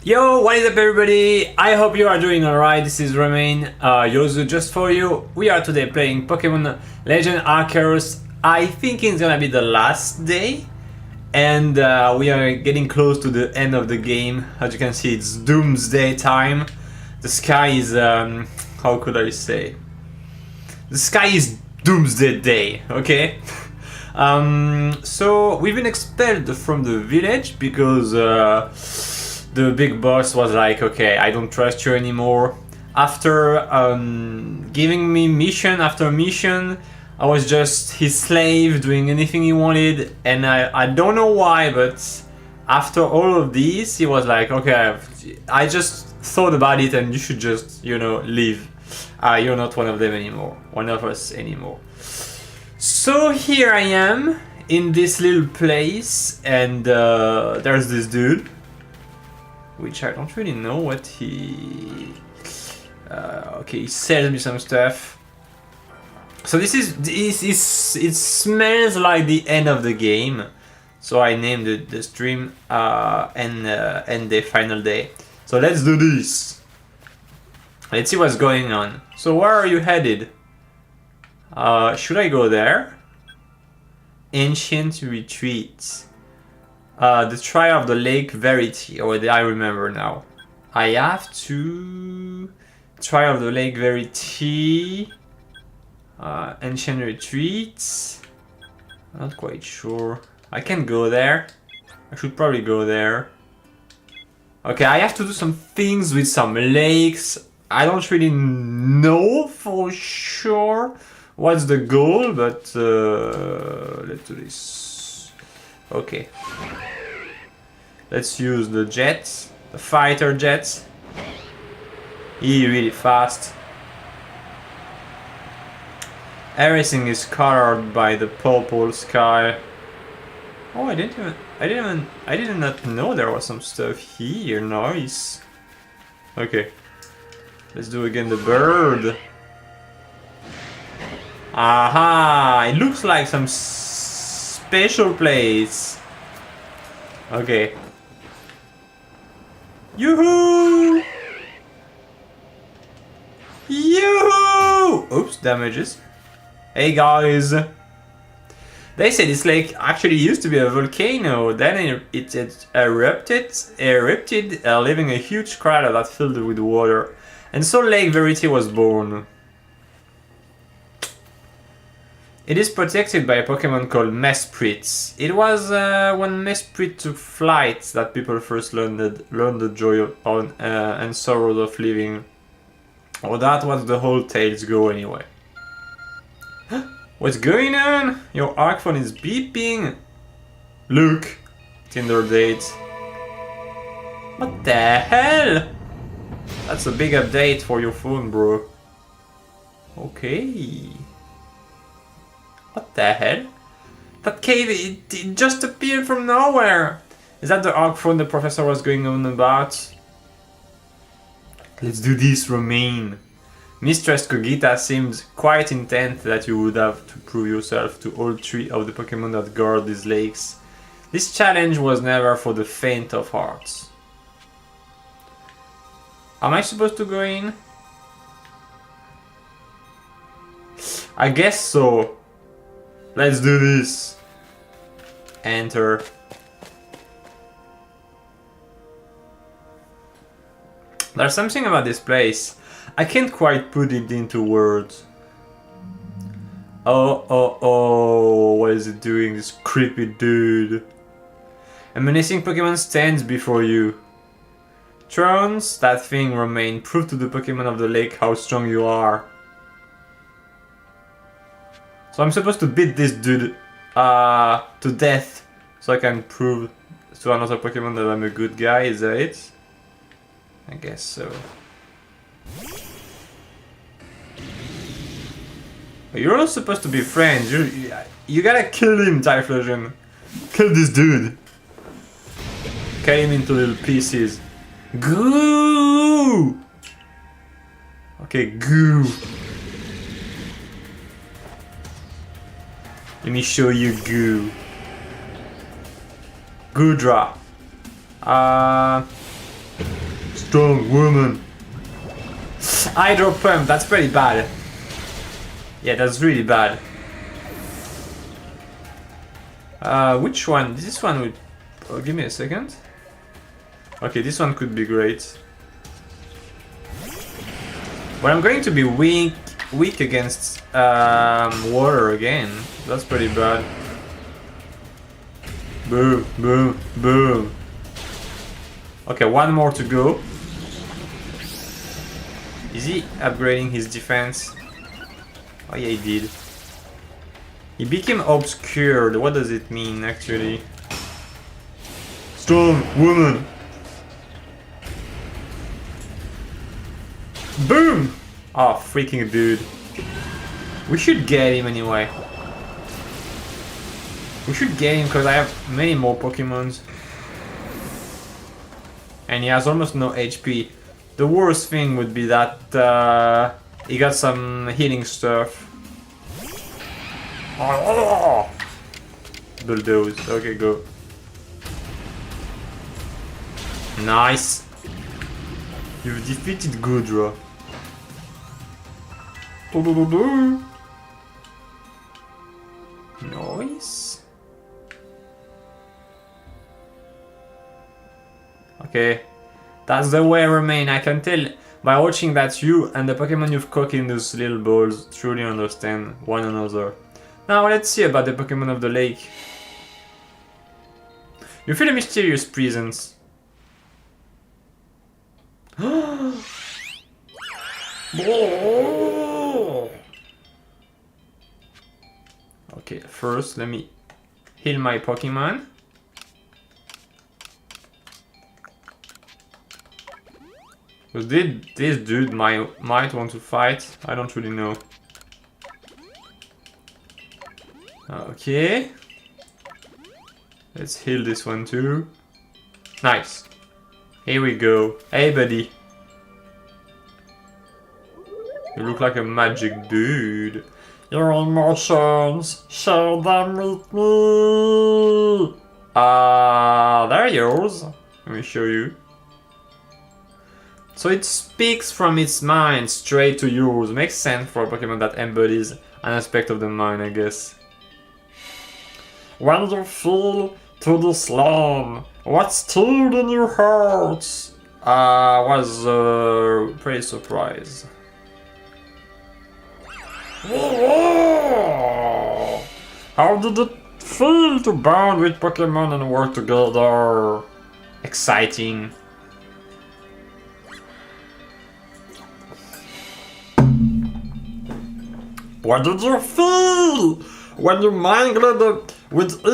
Yo, what is up everybody? I hope you are doing alright. This is Romain, Yozu just for you. We are today playing Pokemon Legend Arceus. I think it's gonna be the last day. And we are getting close to the end of the game. As you can see, it's doomsday time. The sky is, how could I say? The sky is doomsday day, okay? So we've been expelled from the village because the big boss was like, okay, I don't trust you anymore. After giving me mission after mission, I was just his slave doing anything he wanted, and I don't know why, but after all of these, he was like, okay, I just thought about it and you should just, you know, leave. You're not one of them anymore, one of us anymore. So here I am in this little place, and there's this dude, which I don't really know what he... okay, he sells me some stuff. So this it smells like the end of the game. So I named it the stream and the final day. So let's do this. Let's see what's going on. So where are you headed? Should I go there? Ancient Retreat. The Trial of the Lake Verity. Oh, I remember now. I have to... Trial of the Lake Verity. Ancient Retreats. Not quite sure. I can go there. I should probably go there. Okay, I have to do some things with some lakes. I don't really know for sure what's the goal, but let's do this. Okay. Let's use the jets, the fighter jets. Really fast. Everything is colored by the purple sky. Oh, I did not know there was some stuff here. Nice. Okay. Let's do again the bird. Aha! It looks like some special place. Okay. Yoo-hoo! Yoo-hoo! Oops, damages. Hey guys! They said this lake actually used to be a volcano, then it erupted, leaving a huge crater that filled with water. And so Lake Verity was born. It is protected by a Pokemon called Mesprit. It was when Mesprit took flight that people first learned the joy and sorrow of living. Oh, that was the whole tales go anyway. What's going on? Your ARC phone is beeping. Look, Tinder date. What the hell? That's a big update for your phone, bro. Okay. What the hell? That cave, it just appeared from nowhere. Is that the ARC phone the professor was going on about? Let's do this, Romain. Mistress Kogita seemed quite intent that you would have to prove yourself to all three of the Pokemon that guard these lakes. This challenge was never for the faint of hearts. Am I supposed to go in? I guess so. Let's do this. Enter. There's something about this place. I can't quite put it into words. Oh, what is it doing, this creepy dude? A menacing Pokemon stands before you. Trons, that thing, Romain. Prove to the Pokemon of the lake how strong you are. So I'm supposed to beat this dude to death so I can prove to another Pokemon that I'm a good guy, is that it? I guess so. You're not supposed to be friends. You gotta kill him, Typhlosion. Kill this dude. Cut him into little pieces. Goo! Okay, goo. Let me show you goo. Goodra. Strong woman. Hydro pump, that's pretty bad. Yeah, that's really bad. Which one? This one would... Oh, give me a second. Okay, this one could be great. But I'm going to be weak against water again. That's pretty bad. Boom, boom, boom. Okay, one more to go. Is he upgrading his defense? Oh yeah, he did. He became obscured. What does it mean, actually? Strong woman. Boom! Oh, freaking dude. We should get him anyway. We should get him because I have many more Pokemons. And he has almost no HP. The worst thing would be that he got some healing stuff. Oh! Bulldoze. Okay, go. Nice. You've defeated Goodra. Nice. Okay. That's the way I remain. I can tell by watching that you and the Pokemon you've caught in those little balls truly understand one another. Now let's see about the Pokemon of the lake. You feel a mysterious presence. Okay, first let me heal my Pokemon. Because this dude might want to fight. I don't really know. Okay. Let's heal this one too. Nice. Here we go. Hey buddy. You look like a magic dude. Your emotions, share them with me. They're yours. Let me show you. So it speaks from its mind straight to yours. Makes sense for a Pokemon that embodies an aspect of the mind, I guess. When you feel to this land, what's stirred in your hearts? I was pretty surprised. How did it feel to bond with Pokemon and work together? Exciting. What did you feel when you mingled with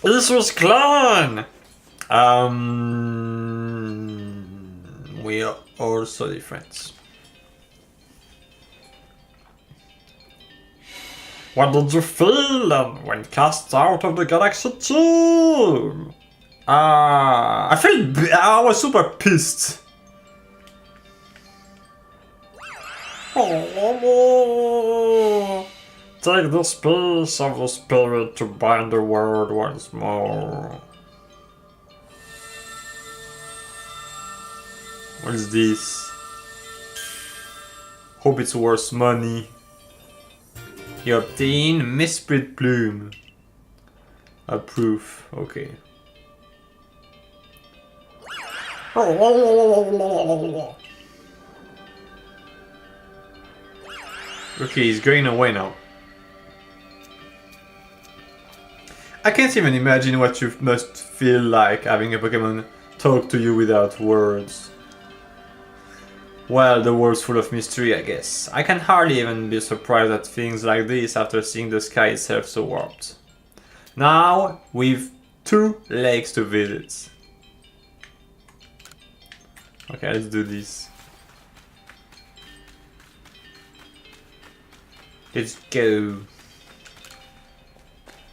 Isu's clan? We are also different. What did you feel when cast out of the Galaxy team? I was super pissed. Oh, take this piece of the spirit to bind the world once more. What is this? Hope it's worth money. You obtain Mesprit Plume. A proof, okay. Okay, he's going away now. I can't even imagine what you must feel like having a Pokemon talk to you without words. Well, the world's full of mystery, I guess. I can hardly even be surprised at things like this after seeing the sky itself so warped. Now, we've 2 lakes to visit. Okay, let's do this. Let's go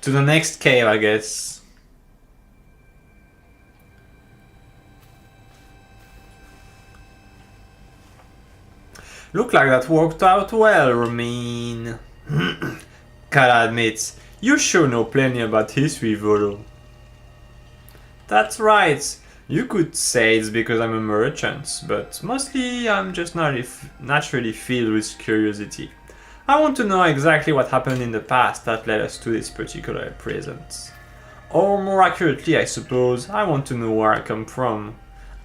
to the next cave, I guess. Look like that worked out well, Ramin. Gotta admit, you sure know plenty about history, Volo. That's right. You could say it's because I'm a merchant, but mostly I'm just naturally filled with curiosity. I want to know exactly what happened in the past that led us to this particular present. Or more accurately, I suppose, I want to know where I come from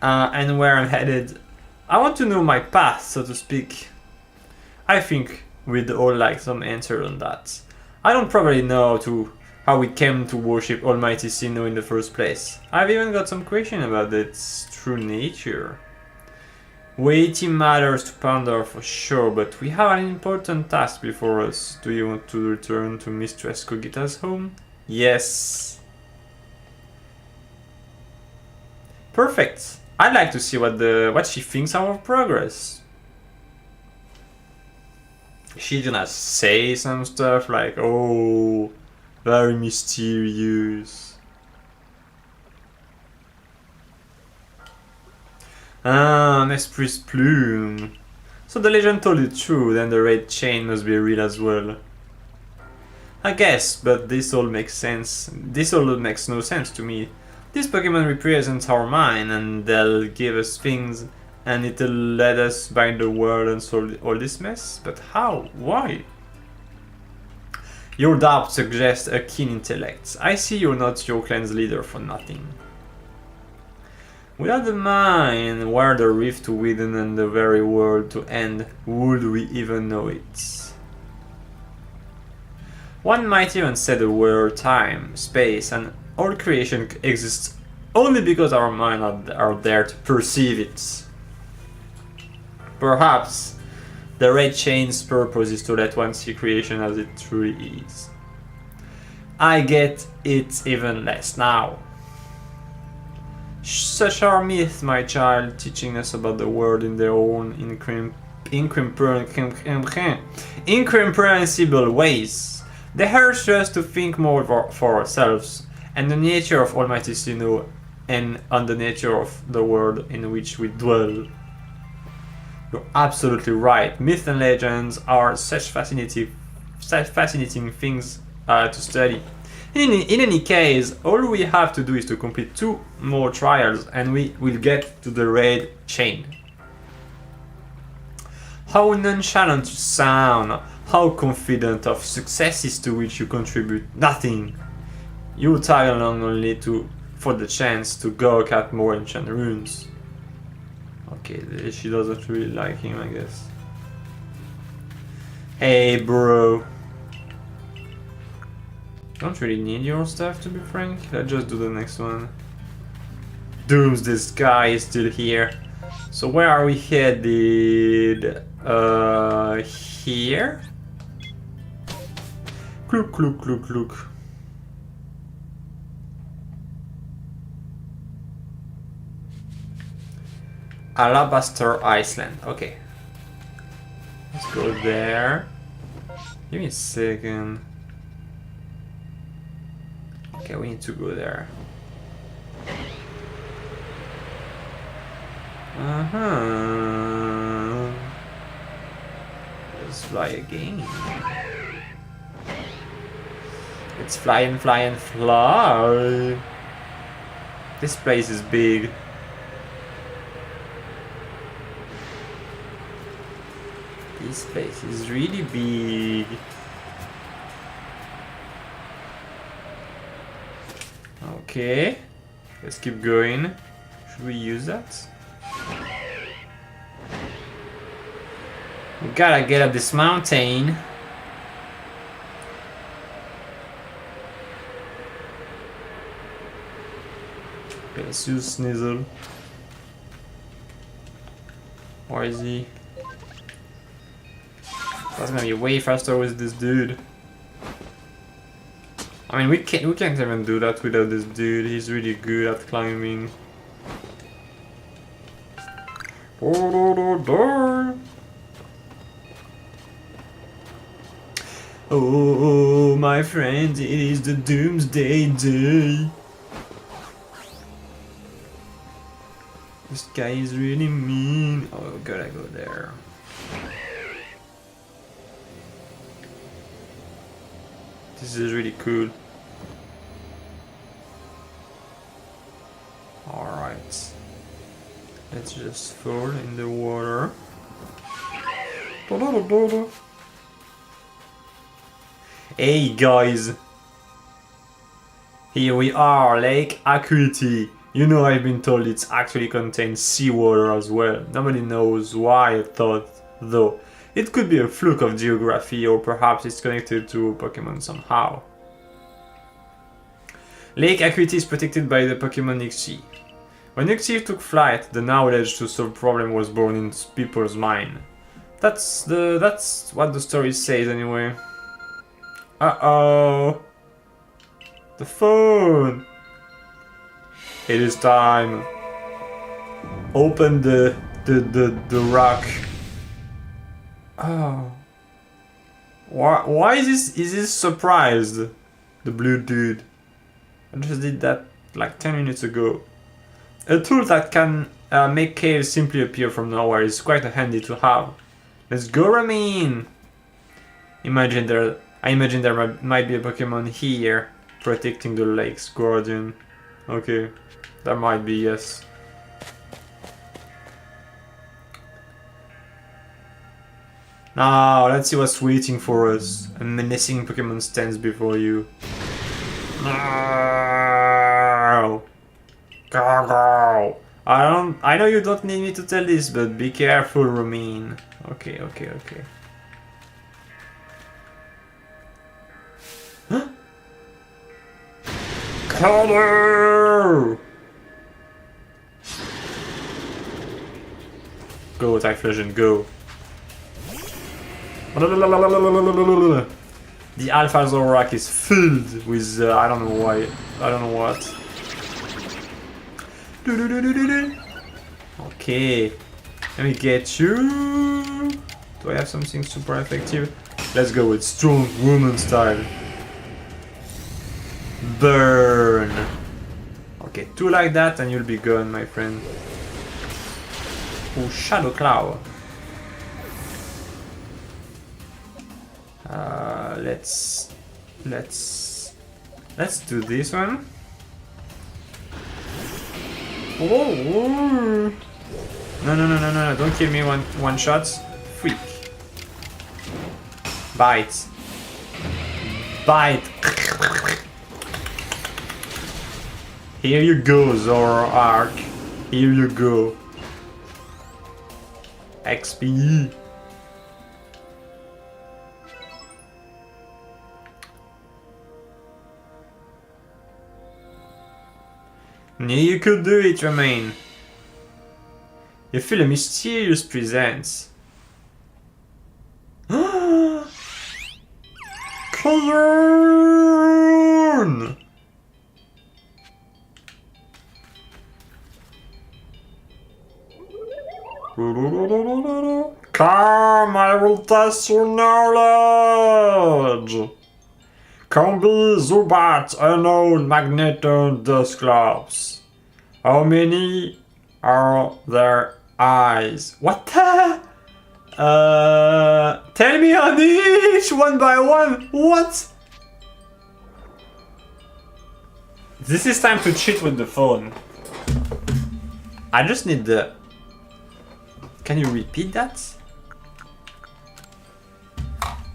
and where I'm headed. I want to know my path, so to speak. I think we'd all like some answer on that. I don't probably know how we came to worship Almighty Sinnoh in the first place. I've even got some question about its true nature. Weighty matters to ponder for sure, but we have an important task before us. Do you want to return to Mistress Kogita's home? Yes. Perfect. I'd like to see what she thinks of our progress. She's gonna say some stuff like, oh, very mysterious. Ah, Esprit's plume. So the legend told the truth, and the red chain must be real as well. I guess, but this all makes sense. This all makes no sense to me. This Pokemon represents our mind, and they'll give us things, and it'll let us bind the world and solve all this mess? But how? Why? Your doubt suggests a keen intellect. I see you're not your clan's leader for nothing. Without the mind, where the rift to widen and the very world to end, would we even know it? One might even say the word time, space, and all creation exists only because our minds are there to perceive it. Perhaps the red chain's purpose is to let one see creation as it truly is. I get it even less now. Such are myths, my child, teaching us about the world in their own incomprehensible ways. They urge us to think more for ourselves and the nature of Almighty Sinnoh and on the nature of the world in which we dwell. You're absolutely right. Myths and legends are such fascinating things to study. In any case, all we have to do is to complete 2 more trials and we will get to the red chain. How nonchalant you sound, how confident of successes to which you contribute nothing. You tag along only for the chance to go at more ancient runes. Okay, she doesn't really like him, I guess. Hey bro. Don't really need your stuff, to be frank. Let's just do the next one. Doomsday guy is still here. So where are we headed? Here? Look. Alabaster Island. Okay. Let's go there. Give me a second. Okay, we need to go there. Let's fly again. Let's fly and fly and fly. This place is big. This place is really big. Okay, let's keep going. Should we use that? We gotta get up this mountain. Okay, let's use Sneasel. Where is he? That's gonna be way faster with this dude. I mean, we can't even do that without this dude. He's really good at climbing. Oh, my friend, it is the Doomsday Day. This guy is really mean. Oh, gotta go there. This is really cool. Alright. that. Let's just fall in the water. Hey guys! Here we are, Lake Acuity. You know, I've been told it actually contains seawater as well. Nobody knows why I thought, though. It could be a fluke of geography, or perhaps it's connected to Pokémon somehow. Lake Acuity is protected by the Pokémon Nixie. When Nixie took flight, the knowledge to solve problem was born in people's mind. That's what the story says anyway. Uh-oh. The phone. It is time. Open the rock. Oh. Why is this surprised? The blue dude. I just did that like 10 minutes ago. A tool that can make caves simply appear from nowhere is quite handy to have. Let's go, Ramin! I imagine there might be a Pokemon here protecting the lake's guardian. Okay, there might be, yes. Now, let's see what's waiting for us. A menacing Pokemon stands before you. No! Go! I know you don't need me to tell this, but be careful, Ramin. Okay. Huh? Color! Go, Typhlosion, go. The Alpha Zorak is filled with I don't know why, I don't know what. Okay, let me get you. Do I have something super effective? Let's go with strong woman style. Burn. Okay, 2 like that and you'll be gone, my friend. Oh, Shadow Cloud. Let's do this one. Oh. No, don't kill me one shot. Freak. Bite. Here you go, Zoroark. Here you go. XP. You could do it, Romain. You feel a mysterious presence. Cologne! Come, I will test your knowledge. Combi, Zubat, Unknown, Magneton, Dusclops. How many are their eyes? What the? Tell me on each, one by one. What? This is time to cheat with the phone. I just need the... Can you repeat that?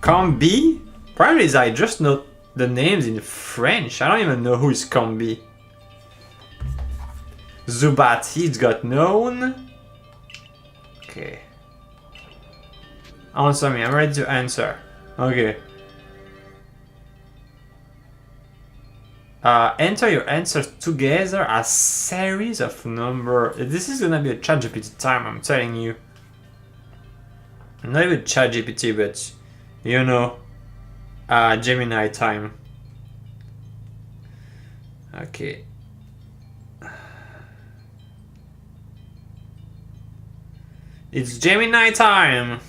Combi? Problem is I just know the names in French. I don't even know who is Combi. Zubat, he's got known. Okay. Answer me, I'm ready to answer. Okay. Enter your answers together as series of number. This is gonna be a ChatGPT time, I'm telling you. Not even ChatGPT, but you know, Gemini time. Okay. It's Gemini time.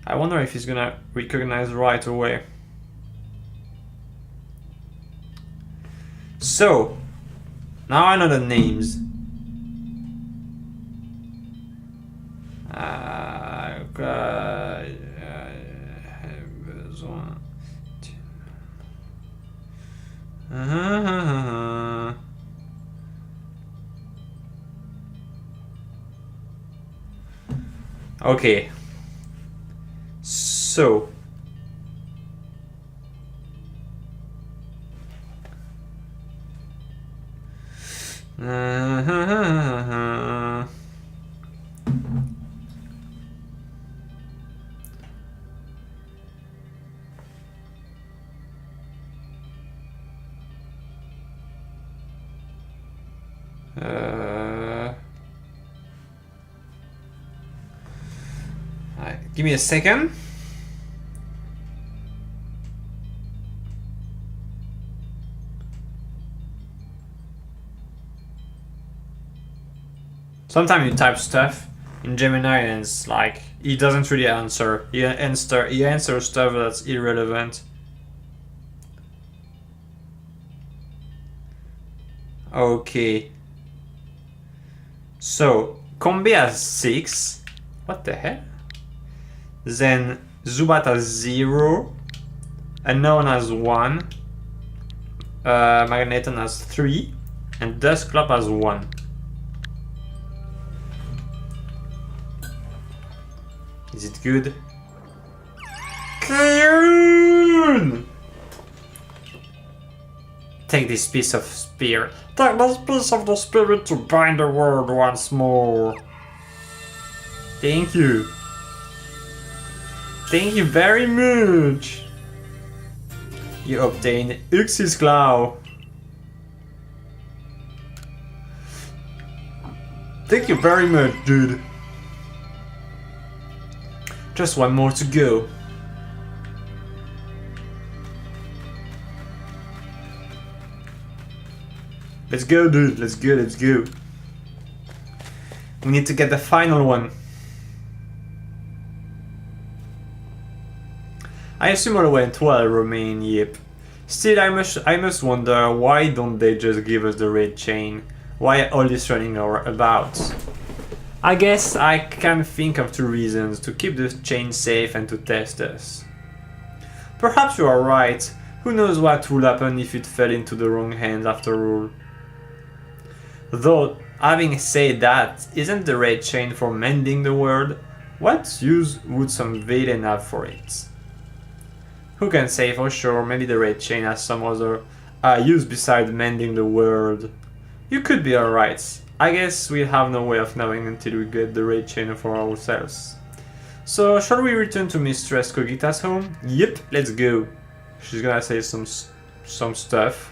I wonder if he's gonna recognize right away. So, now I know the names. Okay. So. Give me a second. Sometimes you type stuff in Gemini and it's like he doesn't really answer. He answers stuff that's irrelevant. Okay. So Combi has 6. What the hell? Then Zubat has 0. Unknown has 1. Magneton has 3. And Dusclops has 1. Is it good? Kyun! Take this piece of spirit. Take this piece of the spirit to bind the world once more. Thank you. Thank you very much. You obtain Uxie's Claw. Thank you very much, dude. Just one more to go. Let's go, dude. Let's go, let's go. We need to get the final one. I assume all went well, Romain, yep. Still, I must wonder, why don't they just give us the red chain? Why all this running about? I guess I can think of 2 reasons: to keep the chain safe and to test us. Perhaps you are right. Who knows what would happen if it fell into the wrong hands after all. Though, having said that, isn't the red chain for mending the world? What use would some villain have for it? Who can say for sure? Maybe the red chain has some other use besides mending the world. You could be alright. I guess we have no way of knowing until we get the red chain for ourselves. So, shall we return to Mistress Kogita's home? Yep, let's go. She's gonna say some stuff.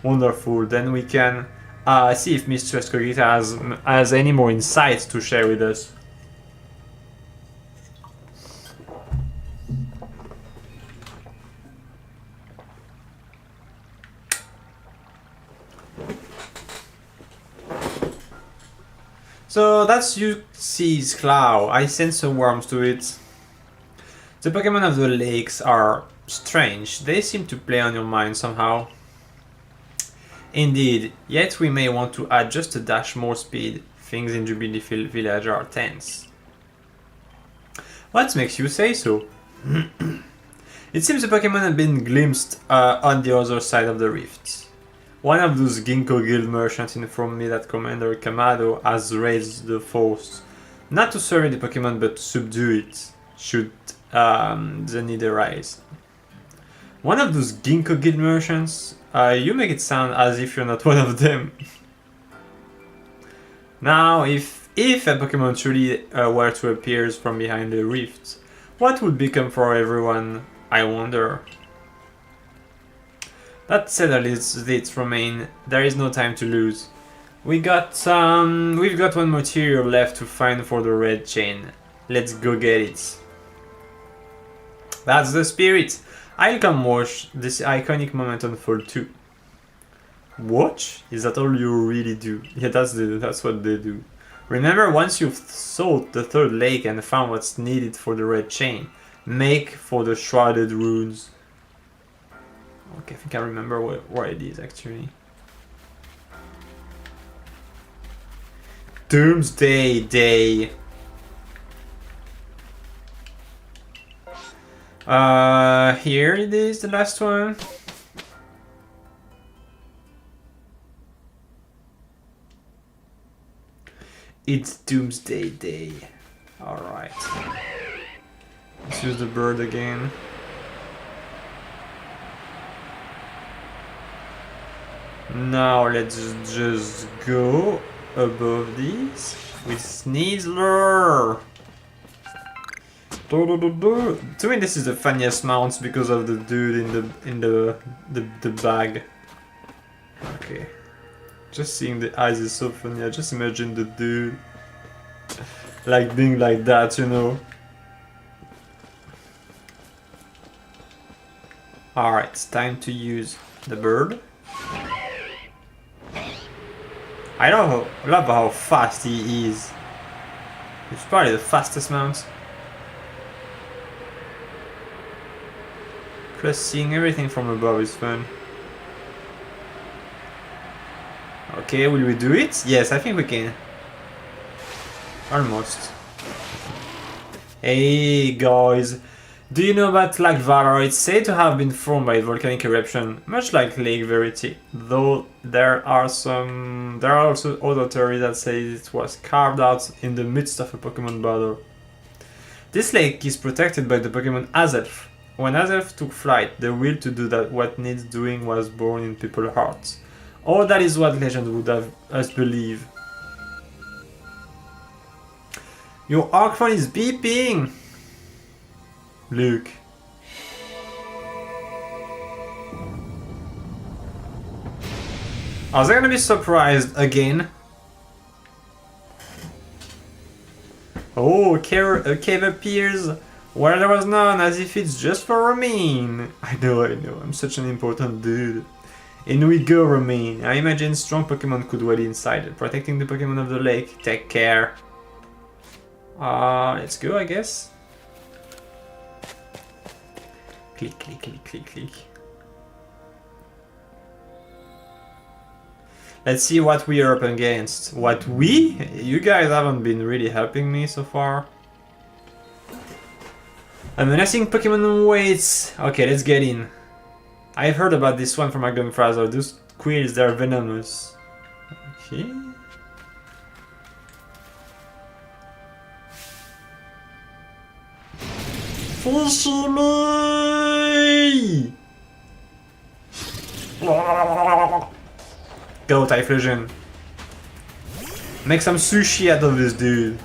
Wonderful. Then we can see if Mistress Kogita has any more insights to share with us. So that's Uxie's Claw. I sense some worms to it. The Pokémon of the lakes are strange. They seem to play on your mind somehow. Indeed, yet we may want to add just a dash more speed. Things in Jubilee Village are tense. What makes you say so? It seems the Pokémon have been glimpsed on the other side of the rift. One of those Ginkgo Guild merchants informed me that Commander Kamado has raised the force, not to survey the Pokémon but to subdue it, should the need arise. One of those Ginkgo Guild merchants? You make it sound as if you're not one of them. Now, if a Pokémon truly were to appear from behind the rift, what would become for everyone, I wonder? That settles it, Romain. There is no time to lose. We've got one material left to find for the red chain. Let's go get it. That's the spirit. I'll come watch this iconic moment unfold too. Watch? Is that all you really do? Yeah, that's what they do. Remember, once you've sought the third lake and found what's needed for the red chain, make for the shrouded runes. Okay, I think I remember where it is actually. Doomsday Day. Here it is, the last one. It's Doomsday Day. Alright. Let's use the bird again. Now let's just go above these with Sneasler. To me, this is the funniest mount because of the dude in the bag. Okay, just seeing the eyes is so funny. I just imagine the dude like being like that, you know. Alright, it's time to use the bird. I love how fast he is. It's probably the fastest mount. Plus seeing everything from above is fun. Okay, will we do it? Yes, I think we can. Almost. Hey guys, do you know that Lake Valor is said to have been formed by volcanic eruption, much like Lake Verity, though there are also other theories that say it was carved out in the midst of a Pokémon battle. This lake is protected by the Pokémon Azelf. When Azelf took flight, the will to do that what needs doing was born in people's hearts. Or that is what legend would have us believe. Your arc phone is beeping! Luke. I was gonna be surprised again. Oh, a cave appears where there was none, as if it's just for Ramin. I know, I'm such an important dude. In we go, Ramin. I imagine strong Pokemon could dwell inside, protecting the Pokemon of the lake. Take care. Let's go, I guess. Click, click, click, click, click. Let's see what we are up against. You guys haven't been really helping me so far. A menacing Pokemon waits. Okay, let's get in. I've heard about this one from Magdum Fraser. Those quills, they're venomous. Okay. Fishy me! Go, Typhlosion. Make some sushi out of this dude.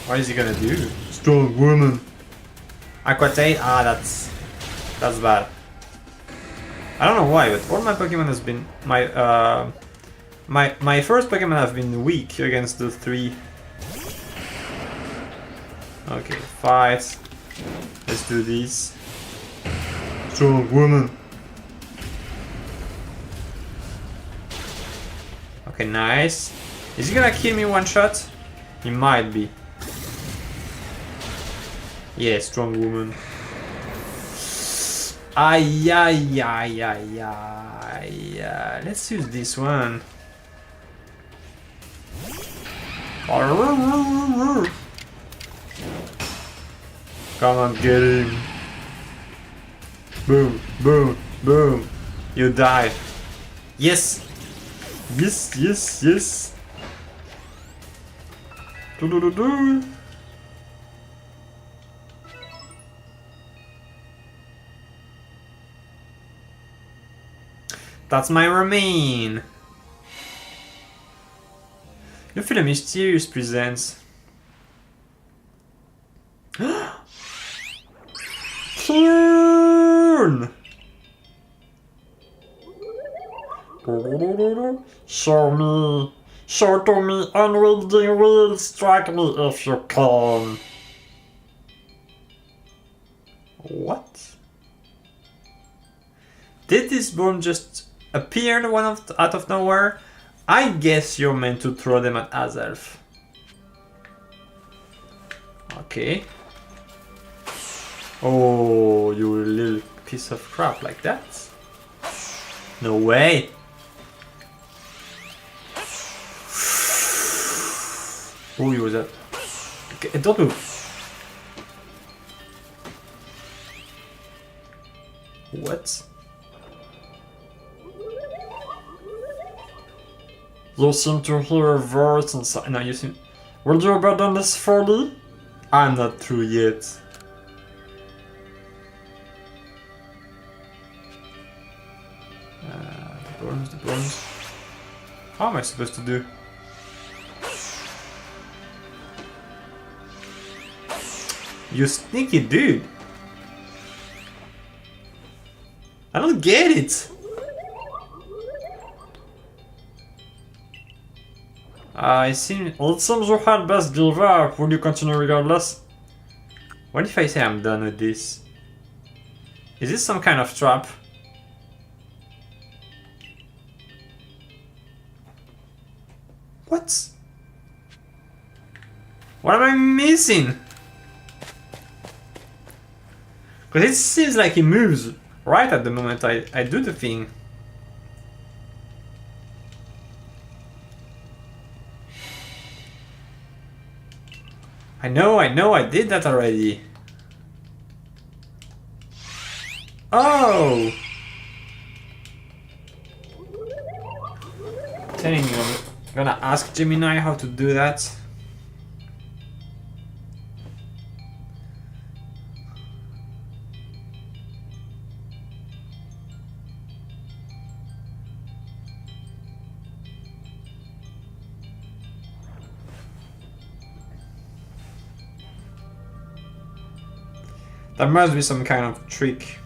What is he gonna do? Strong woman. Aquatate? Ah, that's bad. I don't know why, but all my Pokemon has been my first Pokemon have been weak against the three. Okay, fight. Let's do this. Strong woman. Okay, nice. Is he gonna kill me one shot? He might be. Yeah, strong woman. Ay, ay, ay, ay, ay. Let's use this one. Come on, get him. Boom, boom, boom. You die. Yes. Yes, yes, yes. Do. That's my Ramin. You feel a mysterious presence. Turn! Show to me unwielding wheel, strike me if you can. What? Did this bomb just appear out of nowhere? I guess you're meant to throw them at Azelf. Okay. Oh, you little piece of crap like that? No way! Oh, he was up. Okay, don't move. What? You seem to hear a voice inside. No, you seem... Will you abandon this folly? I'm not through yet. The bones. How am I supposed to do? You sneaky dude! I don't get it! I seem... It seems you had best give up. Will you continue regardless? What if I say I'm done with this? Is this some kind of trap? What? What am I missing? Because it seems like he moves right at the moment I do the thing. I know, I did that already. Oh! Telling you, I'm gonna ask Gemini how to do that. There must be some kind of trick.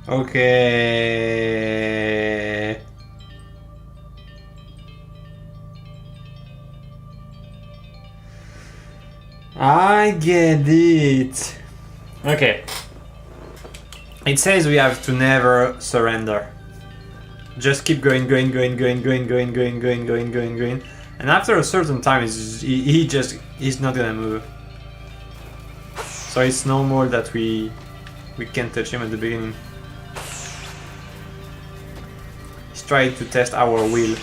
Okay. I get it. Okay. It says we have to never surrender. Just keep going. And after a certain time, he's not gonna move. So it's normal that we can't touch him at the beginning. He's trying to test our will.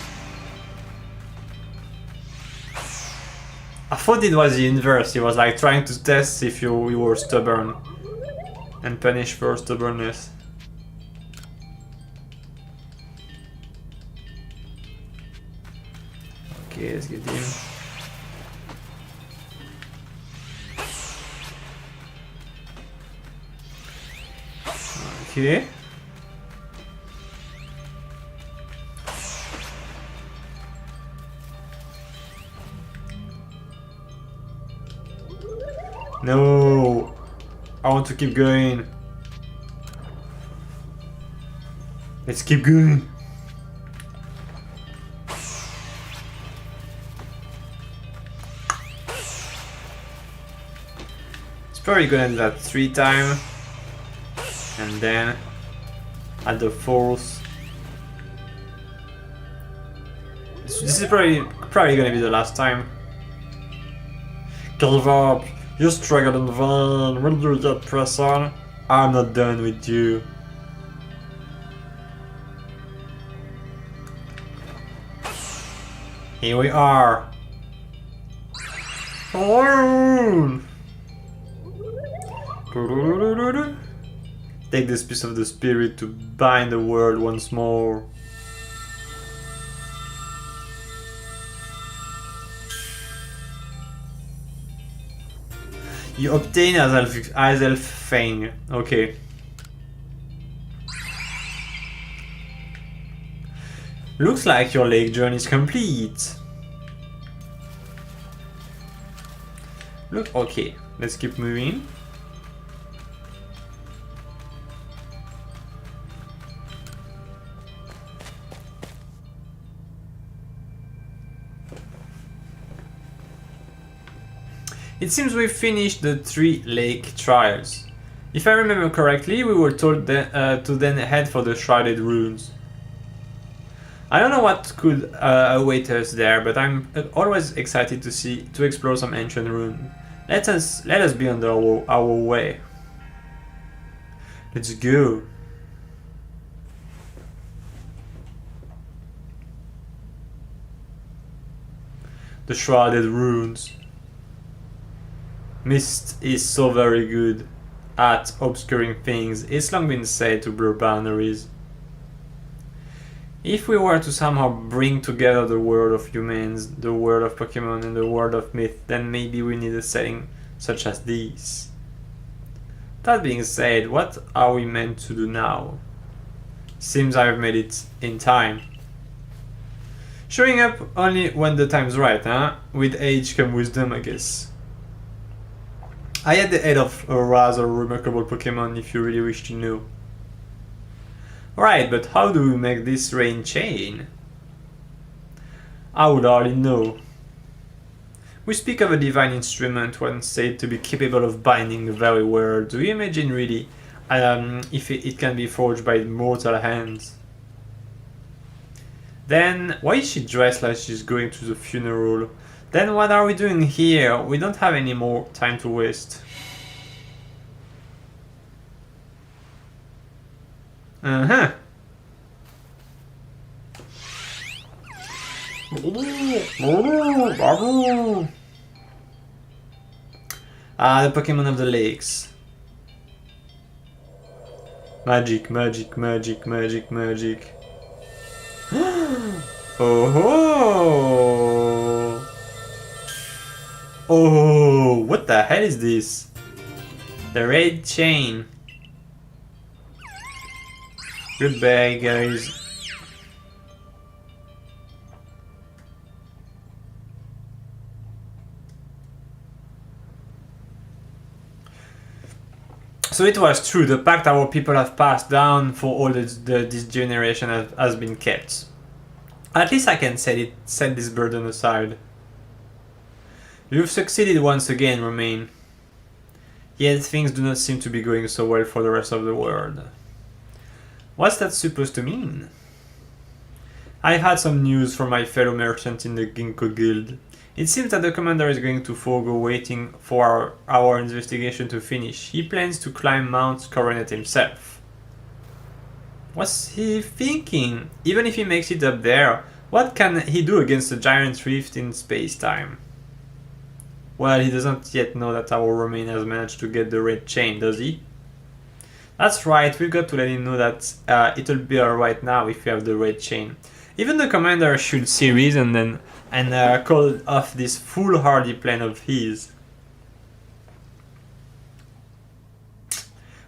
I thought it was the inverse. He was like trying to test if you were stubborn and punish for stubbornness. Okay, let's get him. Okay. No! I want to keep going. Let's keep going. Probably gonna do that 3 times, and then at the 4th. This is probably gonna be the last time. Give up. You struggled in vain. Will you yet press on? I'm not done with you. Here we are. Take this piece of the spirit to bind the world once more. You obtain as elf Fang. Okay. Looks like your lake journey is complete. Look, okay. Let's keep moving. It seems we've finished the 3 lake trials. If I remember correctly, we were told to then head for the Shrouded Ruins. I don't know what could await us there, but I'm always excited to explore some ancient ruins. Let us be on our way. Let's go. The Shrouded Ruins. Mist is so very good at obscuring things. It's long been said to blur boundaries. If we were to somehow bring together the world of humans, the world of Pokémon, and the world of myth, then maybe we need a setting such as this. That being said, what are we meant to do now? Seems I've made it in time. Showing up only when the time's right, huh? With age come wisdom, I guess. I had the head of a rather remarkable Pokémon if you really wish to know. Right, but how do we make this rain chain? I would hardly know. We speak of a divine instrument once said to be capable of binding the very world. Do you imagine really if it can be forged by mortal hands? Then why is she dressed like she's going to the funeral? Then what are we doing here? We don't have any more time to waste. Uh-huh. Ah, the Pokemon of the lakes. Magic, magic, magic, magic, magic. Oh, oh, what the hell is this? The red chain. Goodbye, guys. So it was true, the pact our people have passed down for all this generation has been kept. At least I can set this burden aside. You've succeeded once again, Romain. Yet things do not seem to be going so well for the rest of the world. What's that supposed to mean? I've had some news from my fellow merchant in the Ginkgo Guild. It seems that the commander is going to forego waiting for our investigation to finish. He plans to climb Mount Coronet himself. What's he thinking? Even if he makes it up there, what can he do against a giant rift in space-time? Well, he doesn't yet know that our Romain has managed to get the red chain, does he? That's right, we've got to let him know that it'll be alright now if we have the red chain. Even the commander should see reason and call off this foolhardy plan of his.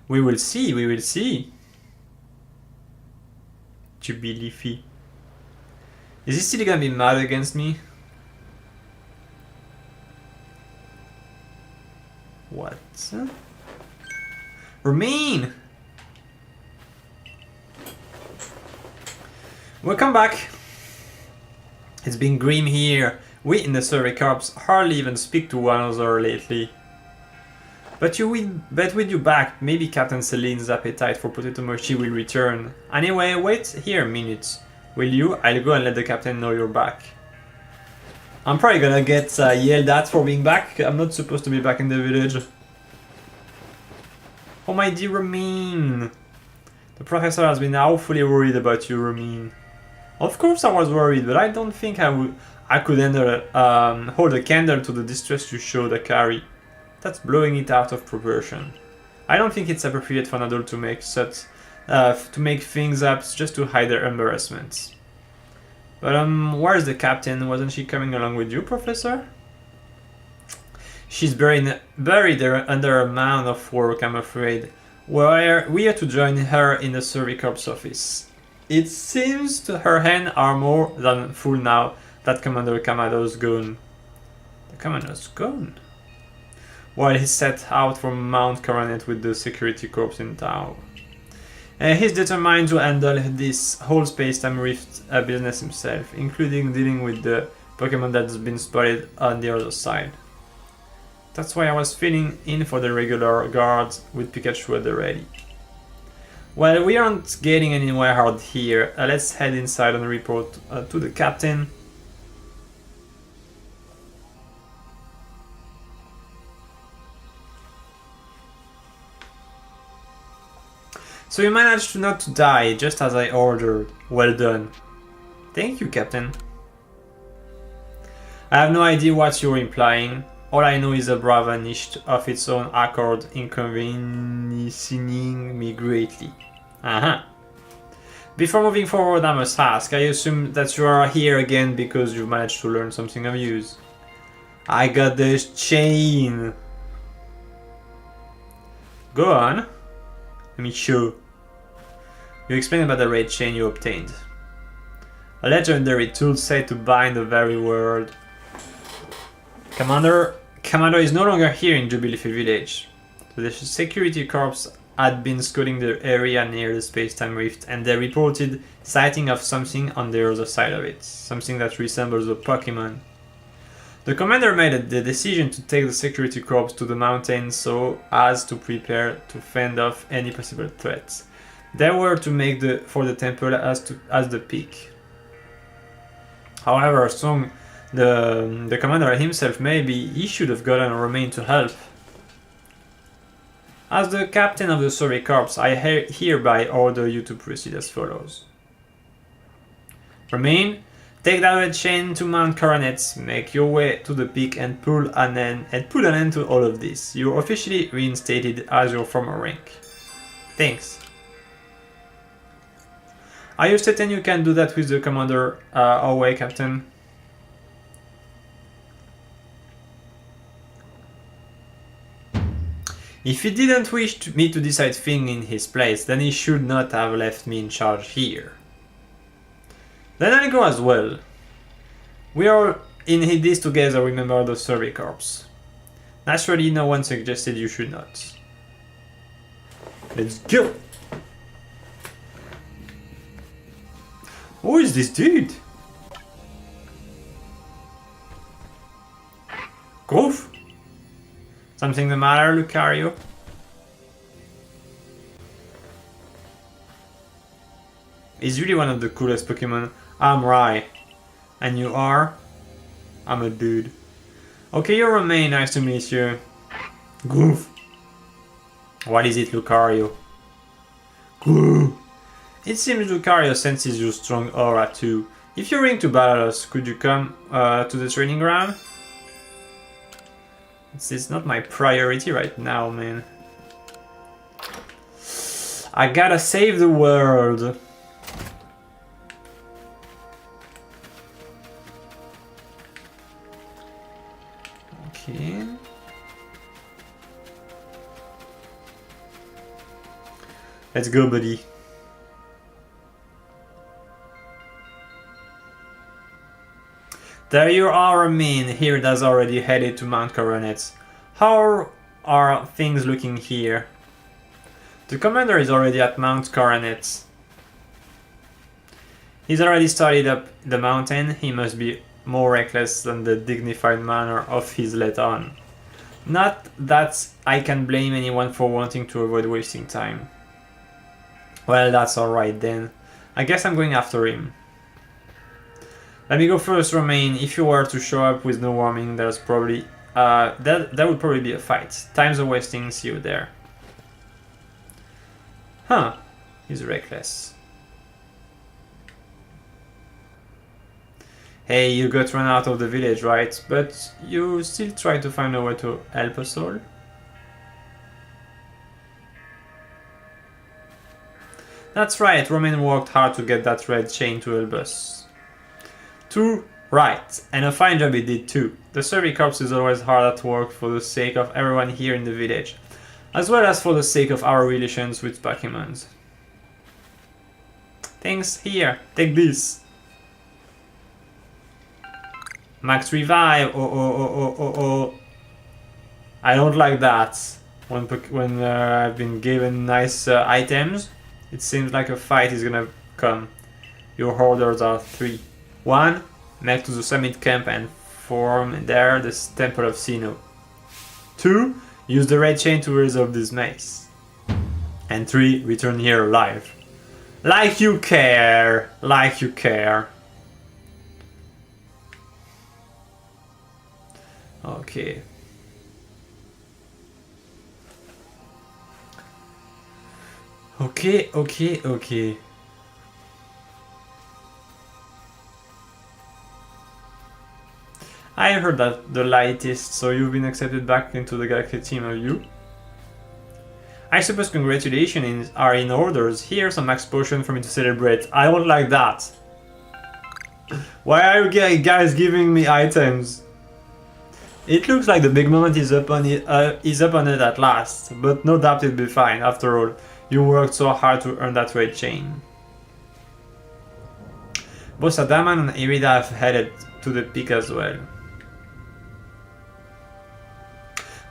We will see, we will see. Jubilifi. Is he still gonna be mad against me? What? Romain! Welcome back. It's been grim here. We in the Survey Corps hardly even speak to one another lately. But with you back, maybe Captain Celine's appetite for potato mochi will return. Anyway, wait here a minute. Will you? I'll go and let the captain know you're back. I'm probably gonna get yelled at for being back. I'm not supposed to be back in the village. Oh my dear Romain. The professor has been awfully worried about you, Romain. Of course I was worried, but I don't think I could hold a candle to the distress you showed Akari. That's blowing it out of proportion. I don't think it's appropriate for an adult to make things up just to hide their embarrassments. But where's the captain? Wasn't she coming along with you, Professor? She's buried there under a mound of work, I'm afraid. We are to join her in the Survey Corps office. It seems her hands are more than full now that Commander Kamado's gone. The commander's gone? While he set out from Mount Coronet with the security corps in tow. He's determined to handle this whole space-time rift business himself, including dealing with the Pokemon that's been spotted on the other side. That's why I was filling in for the regular guards with Pikachu at the ready. Well, we aren't getting anywhere out here. Let's head inside and report to the captain. So you managed to not to die, just as I ordered. Well done. Thank you, Captain. I have no idea what you're implying. All I know is a Brava vanished of its own accord, inconveniencing me greatly. Before moving forward, I must ask, I assume that you are here again because you managed to learn something of use. I got this chain. Go on. Let me show. You explain about the red chain you obtained. A legendary tool said to bind the very world. Commander is no longer here in Jubilee Village. The security corps had been scouting the area near the space-time rift, and they reported sighting of something on the other side of it. Something that resembles a Pokémon. The commander made the decision to take the security corps to the mountain so as to prepare to fend off any possible threats. They were to make for the temple as the peak. However, Song, the commander himself, maybe he should have gotten Romain to help. As the captain of the Survey Corps, I hereby order you to proceed as follows. Romain, take that red chain to Mount Coronet, make your way to the peak and put an end to all of this. You're officially reinstated as your former rank. Thanks. Are you certain you can do that with the commander away, Captain? If he didn't wish me to decide things in his place, then he should not have left me in charge here. Then I'll go as well. We are in this together, remember the Survey Corps. Naturally, no one suggested you should not. Let's go! Who is this dude? Goof? Something the matter, Lucario? He's really one of the coolest Pokemon. I'm Rai. And you are? I'm a dude. Okay, you're Romain, nice to meet you. Goof. What is it, Lucario? Goof. It seems Lucario senses your strong aura too. If you're willing to battle us, could you come to the training ground? It's not my priority right now, man. I gotta save the world. Okay. Let's go, buddy. There you are, Romain. Here that's already headed to Mount Coronet. How are things looking here? The commander is already at Mount Coronet. He's already started up the mountain. He must be more reckless than the dignified manner of his let on. Not that I can blame anyone for wanting to avoid wasting time. Well, that's alright then. I guess I'm going after him. Let me go first, Romain. If you were to show up with no warning, there's probably that would probably be a fight. Time's a wasting. See you there. Huh? He's reckless. Hey, you got run out of the village, right? But you still try to find a way to help us all? That's right, Romain worked hard to get that red chain to help us. Too right, and a fine job he did too. The Survey Corps is always hard at work for the sake of everyone here in the village, as well as for the sake of our relations with Pokémons. Thanks, here, take this. Max Revive, oh. I don't like that. When I've been given nice items, it seems like a fight is gonna come. Your orders are 3. 1. Make to the summit camp and form there the Temple of Sinnoh. 2. Use the red chain to resolve this maze. And 3. Return here alive. Like you care! Like you care. Okay. Okay. I heard that the lightest, so you've been accepted back into the Galaxy team, have you? I suppose congratulations are in orders. Here's some max potion for me to celebrate. I don't like that. Why are you guys giving me items? It looks like the big moment is up on it at last, but no doubt it'll be fine. After all, you worked so hard to earn that red chain. Both Adaman and Irida have headed to the peak as well.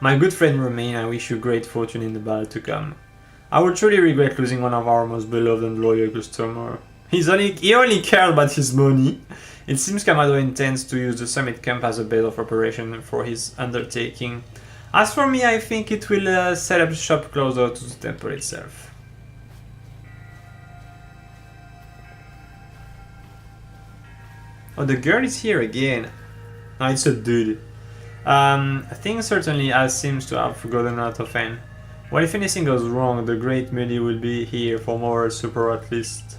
My good friend Romain, I wish you great fortune in the battle to come. I would truly regret losing one of our most beloved and loyal customers. He only cares about his money. It seems Kamado intends to use the summit camp as a base of operation for his undertaking. As for me, I think it will set up shop closer to the temple itself. Oh, the girl is here again. No, it's a dude. Things certainly as seems to have gotten out of hand. Well, if anything goes wrong, the great Medi will be here for moral support at least.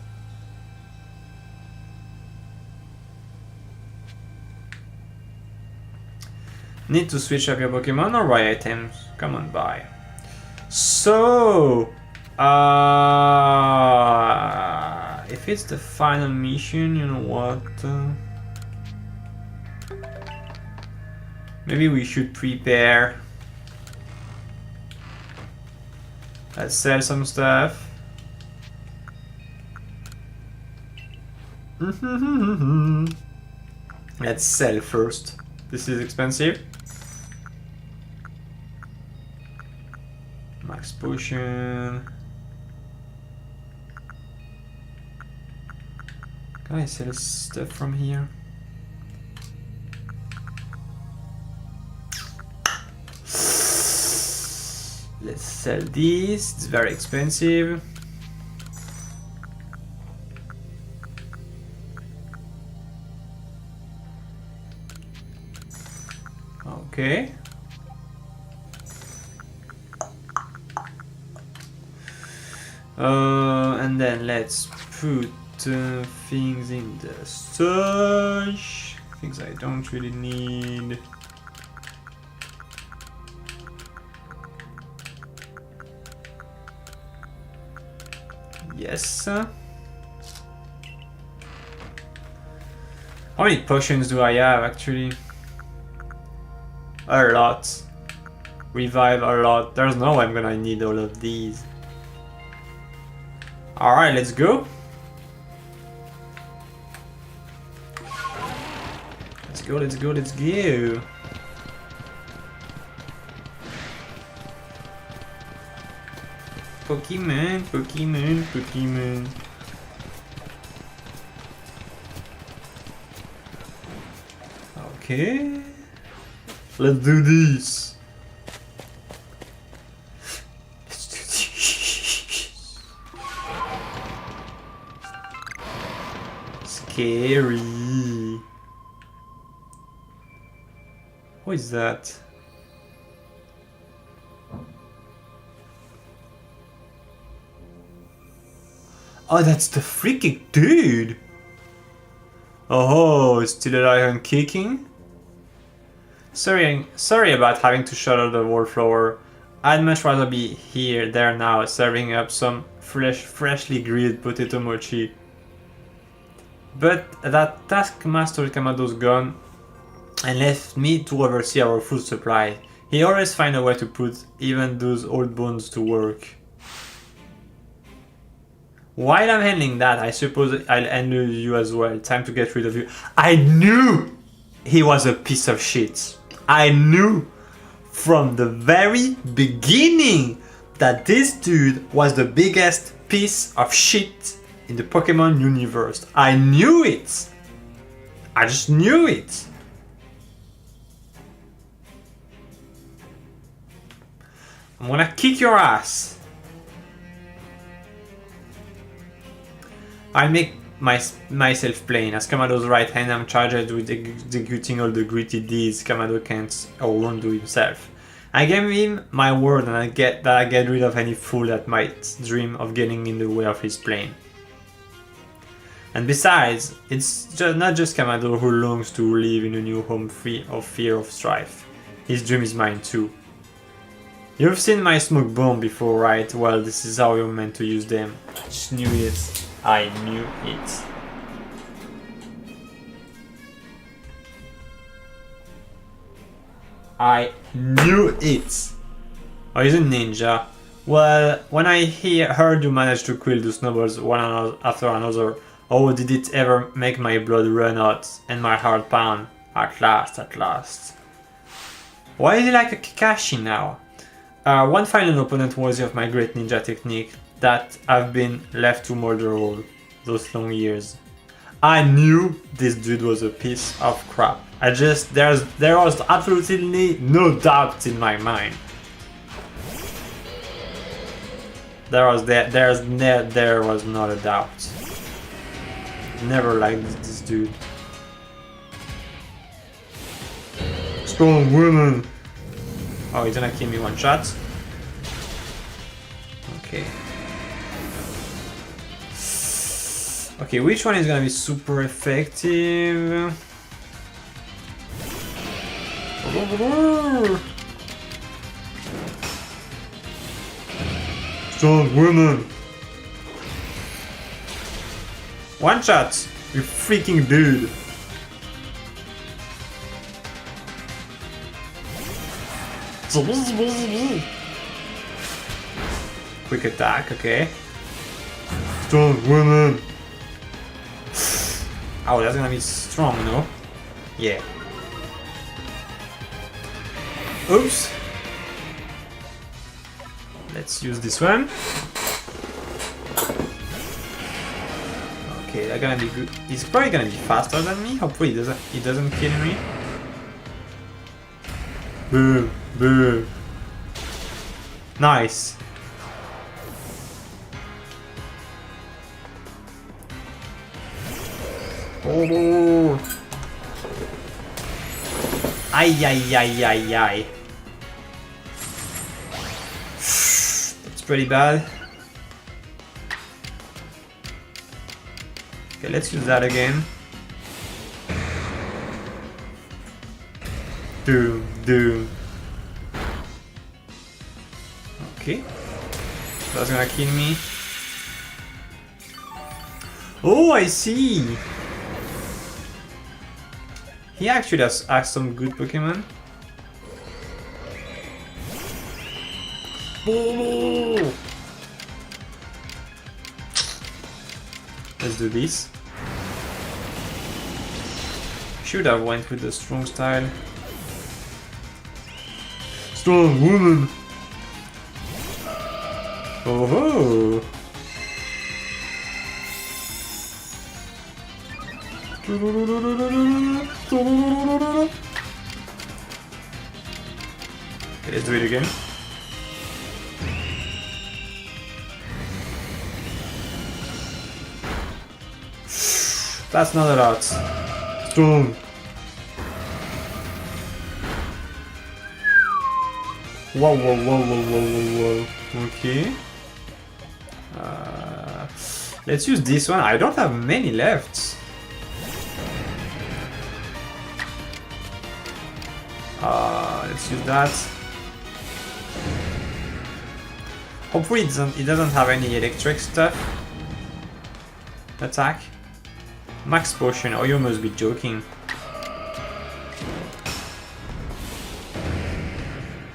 Need to switch up your Pokemon or buy items? Come on, buy. So, if it's the final mission, you know what? Maybe we should prepare. Let's sell some stuff. Let's sell first. This is expensive. Max potion. Can I sell stuff from here? Let's sell this. It's very expensive. Okay. And then let's put things in the stash. Things I don't really need. Yes. How many potions do I have actually? A lot. Revive a lot. There's no way I'm gonna need all of these. Alright, let's go. Let's go, let's go, let's go. Pokemon, Pokemon, Pokemon. Okay. Let's do this. Let's do this. Scary. What is that? Oh, that's the freaking dude! Oh, still alive and kicking? Sorry about having to shuttle the wallflower. I'd much rather be there now, serving up some freshly grilled potato mochi. But that taskmaster Kamado's gone and left me to oversee our food supply. He always finds a way to put even those old bones to work. While I'm handling that, I suppose I'll handle you as well. Time to get rid of you. I knew he was a piece of shit. I knew from the very beginning that this dude was the biggest piece of shit in the Pokemon universe. I knew it. I just knew it. I'm gonna kick your ass. I'll make myself plain. As Kamado's right hand, I'm charged with executing all the gritty deeds Kamado can't or won't do himself. I gave him my word and I get rid of any fool that might dream of getting in the way of his plan. And besides, it's not just Kamado who longs to live in a new home free of fear of strife. His dream is mine too. You've seen my smoke bomb before, right? Well, this is how you're meant to use them. I just knew it. I knew it. I knew it! Oh, he's a ninja. Well, when I heard you managed to kill the snowballs one after another, oh, did it ever make my blood run out and my heart pound? At last, at last. Why is he like a Kakashi now? One final opponent worthy of my great ninja technique that I've been left to molder all those long years. I knew this dude was a piece of crap. There was absolutely no doubt in my mind. There was not a doubt. Never liked this dude. Strong woman. Oh, he's gonna kill me one shot. Okay. Okay, which one is gonna be super effective? Strong woman. One shot, you freaking dude. Quick attack, okay. Strong woman. Oh, that's gonna be strong, no? Yeah. Oops. Let's use this one. Okay, that's gonna be good. He's probably gonna be faster than me. Hopefully he doesn't kill me. Boom, boom. Nice. Oh. Ay, ay, ay, ay, ay. That's pretty bad. Okay, let's use that again. Doom, doom. Okay. That's gonna kill me. Oh, I see! He actually has some good Pokémon. Oh. Let's do this. Should have went with the strong style. Strong woman. Oh ho! Okay, let's do it again. That's not a lot. Strong. Whoa, whoa, whoa, whoa, whoa, whoa, whoa. Okay. Let's use this one. I don't have many left. Let's use that. Hopefully it doesn't have any electric stuff. Attack. Max potion. Oh, you must be joking.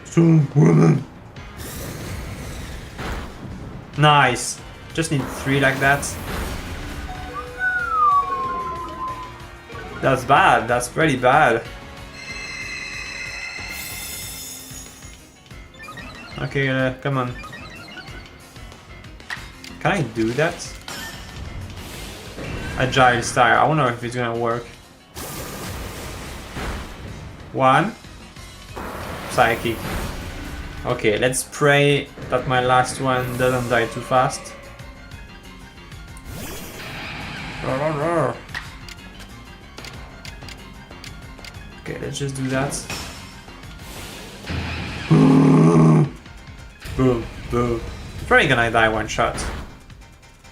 Strong woman. Nice. Just need 3 like that. That's bad. That's pretty bad. Okay, come on. Can I do that? Agile style. I wonder if it's gonna work. 1. Psychic. Okay, let's pray that my last one doesn't die too fast. Okay, let's just do that. Boom, boom. Probably gonna die one shot.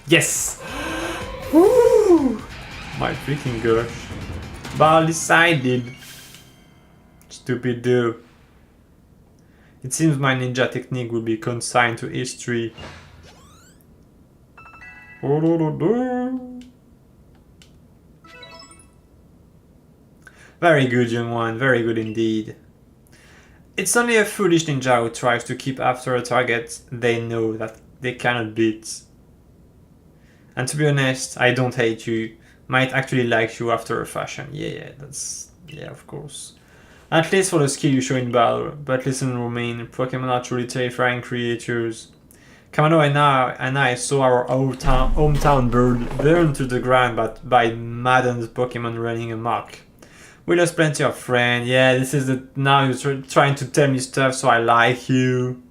Yes! Woo! My freaking gosh. Ball decided. Stupid dude. It seems my ninja technique will be consigned to history. Very good, young one. Very good indeed. It's only a foolish ninja who tries to keep after a target they know that they cannot beat. And to be honest, I don't hate you. Might actually like you after a fashion. Yeah, of course. At least for the skill you show in battle. But listen, Romain, Pokémon are truly terrifying creatures. Kamado and I saw our hometown burn to the ground by maddened Pokémon running amok. We lost plenty of friends. Yeah, this is the... Now you're trying to tell me stuff so I like you.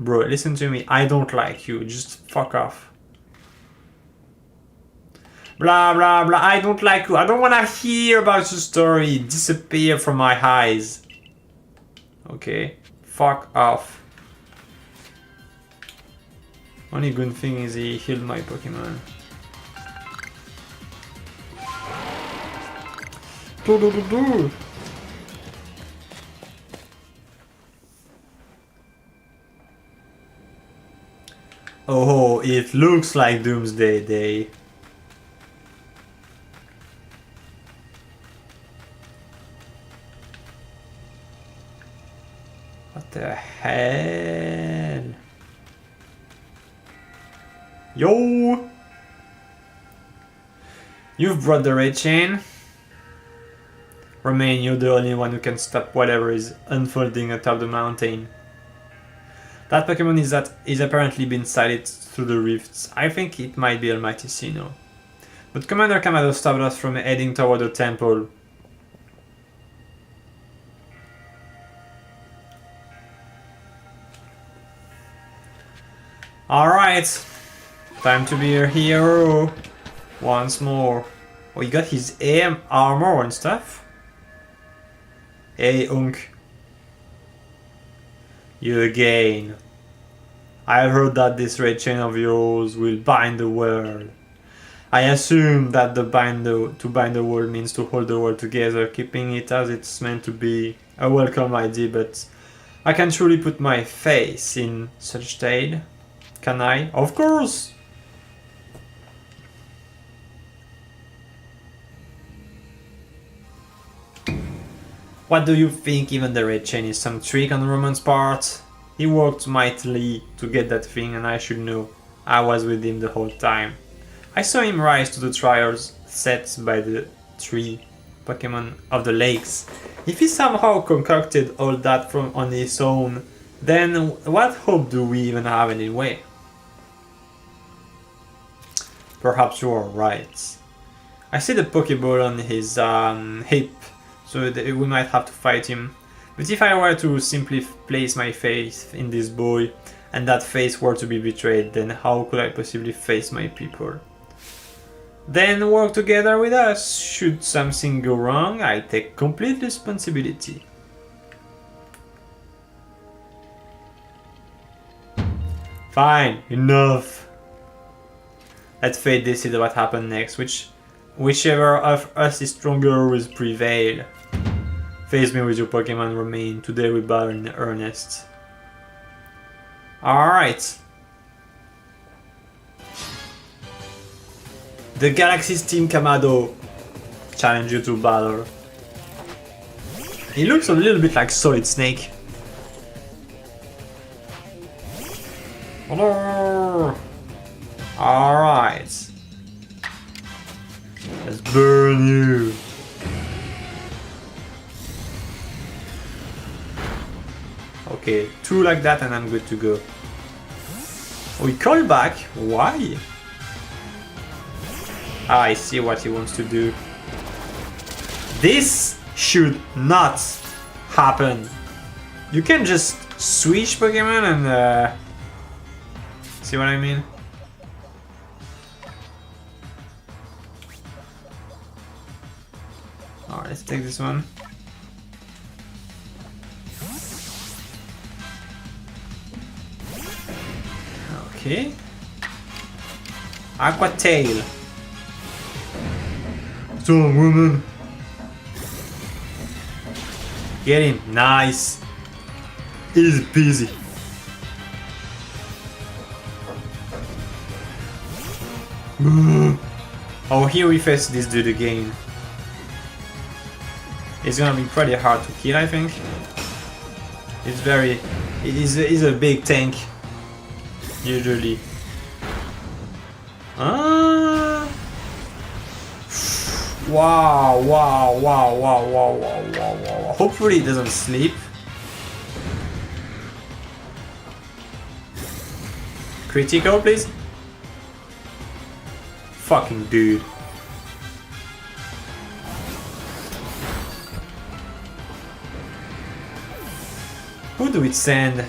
Bro, listen to me. I don't like you. Just fuck off. Blah, blah, blah. I don't like you. I don't want to hear about your story. Disappear from my eyes. Okay. Fuck off. Only good thing is he healed my Pokemon. Oh, it looks like Doomsday Day. What the hell? Yo! You've brought the red chain. Romain, you're the only one who can stop whatever is unfolding atop the mountain. That Pokemon is apparently been sighted through the rifts. I think it might be Almighty Sinnoh. But Commander Kamado stopped us from heading toward the temple. Alright. Time to be a hero. Once more. Oh, he got his armor and stuff? Hey, Unk. You again. I've heard that this red chain of yours will bind the world. I assume that to bind the world means to hold the world together, keeping it as it's meant to be. A welcome idea, but I can truly put my face in such state. Can I? Of course! What do you think? Even the red chain is some trick on Roman's part? He worked mightily to get that thing, and I should know. I was with him the whole time. I saw him rise to the trials set by the 3 Pokemon of the lakes. If he somehow concocted all that on his own, then what hope do we even have anyway? Perhaps you are right. I see the Pokeball on his hip, so we might have to fight him. But if I were to simply place my faith in this boy, and that faith were to be betrayed, then how could I possibly face my people? Then work together with us. Should something go wrong, I take complete responsibility. Fine, enough. Let fate decide what happens next. Whichever of us is stronger will prevail. Face me with your Pokemon, Romain. Today we battle in earnest. Alright. The Galaxy's Team Kamado challenge you to battle. He looks a little bit like Solid Snake. Hello. Alright. Let's burn you. Okay, 2 like that and I'm good to go. Oh, he called back? Why? Ah, I see what he wants to do. This should not happen. You can just switch Pokemon and see what I mean? Alright, let's take this one. Okay. Aqua Tail. Strong woman. Get him. Nice. Easy peasy. Oh, here we face this dude again. It's gonna be pretty hard to kill, I think. He's a big tank. Usually. Ah. Wow, wow, wow, wow, wow, wow, wow, wow. Hopefully it doesn't sleep. Critical, please. Fucking dude. Who do it send?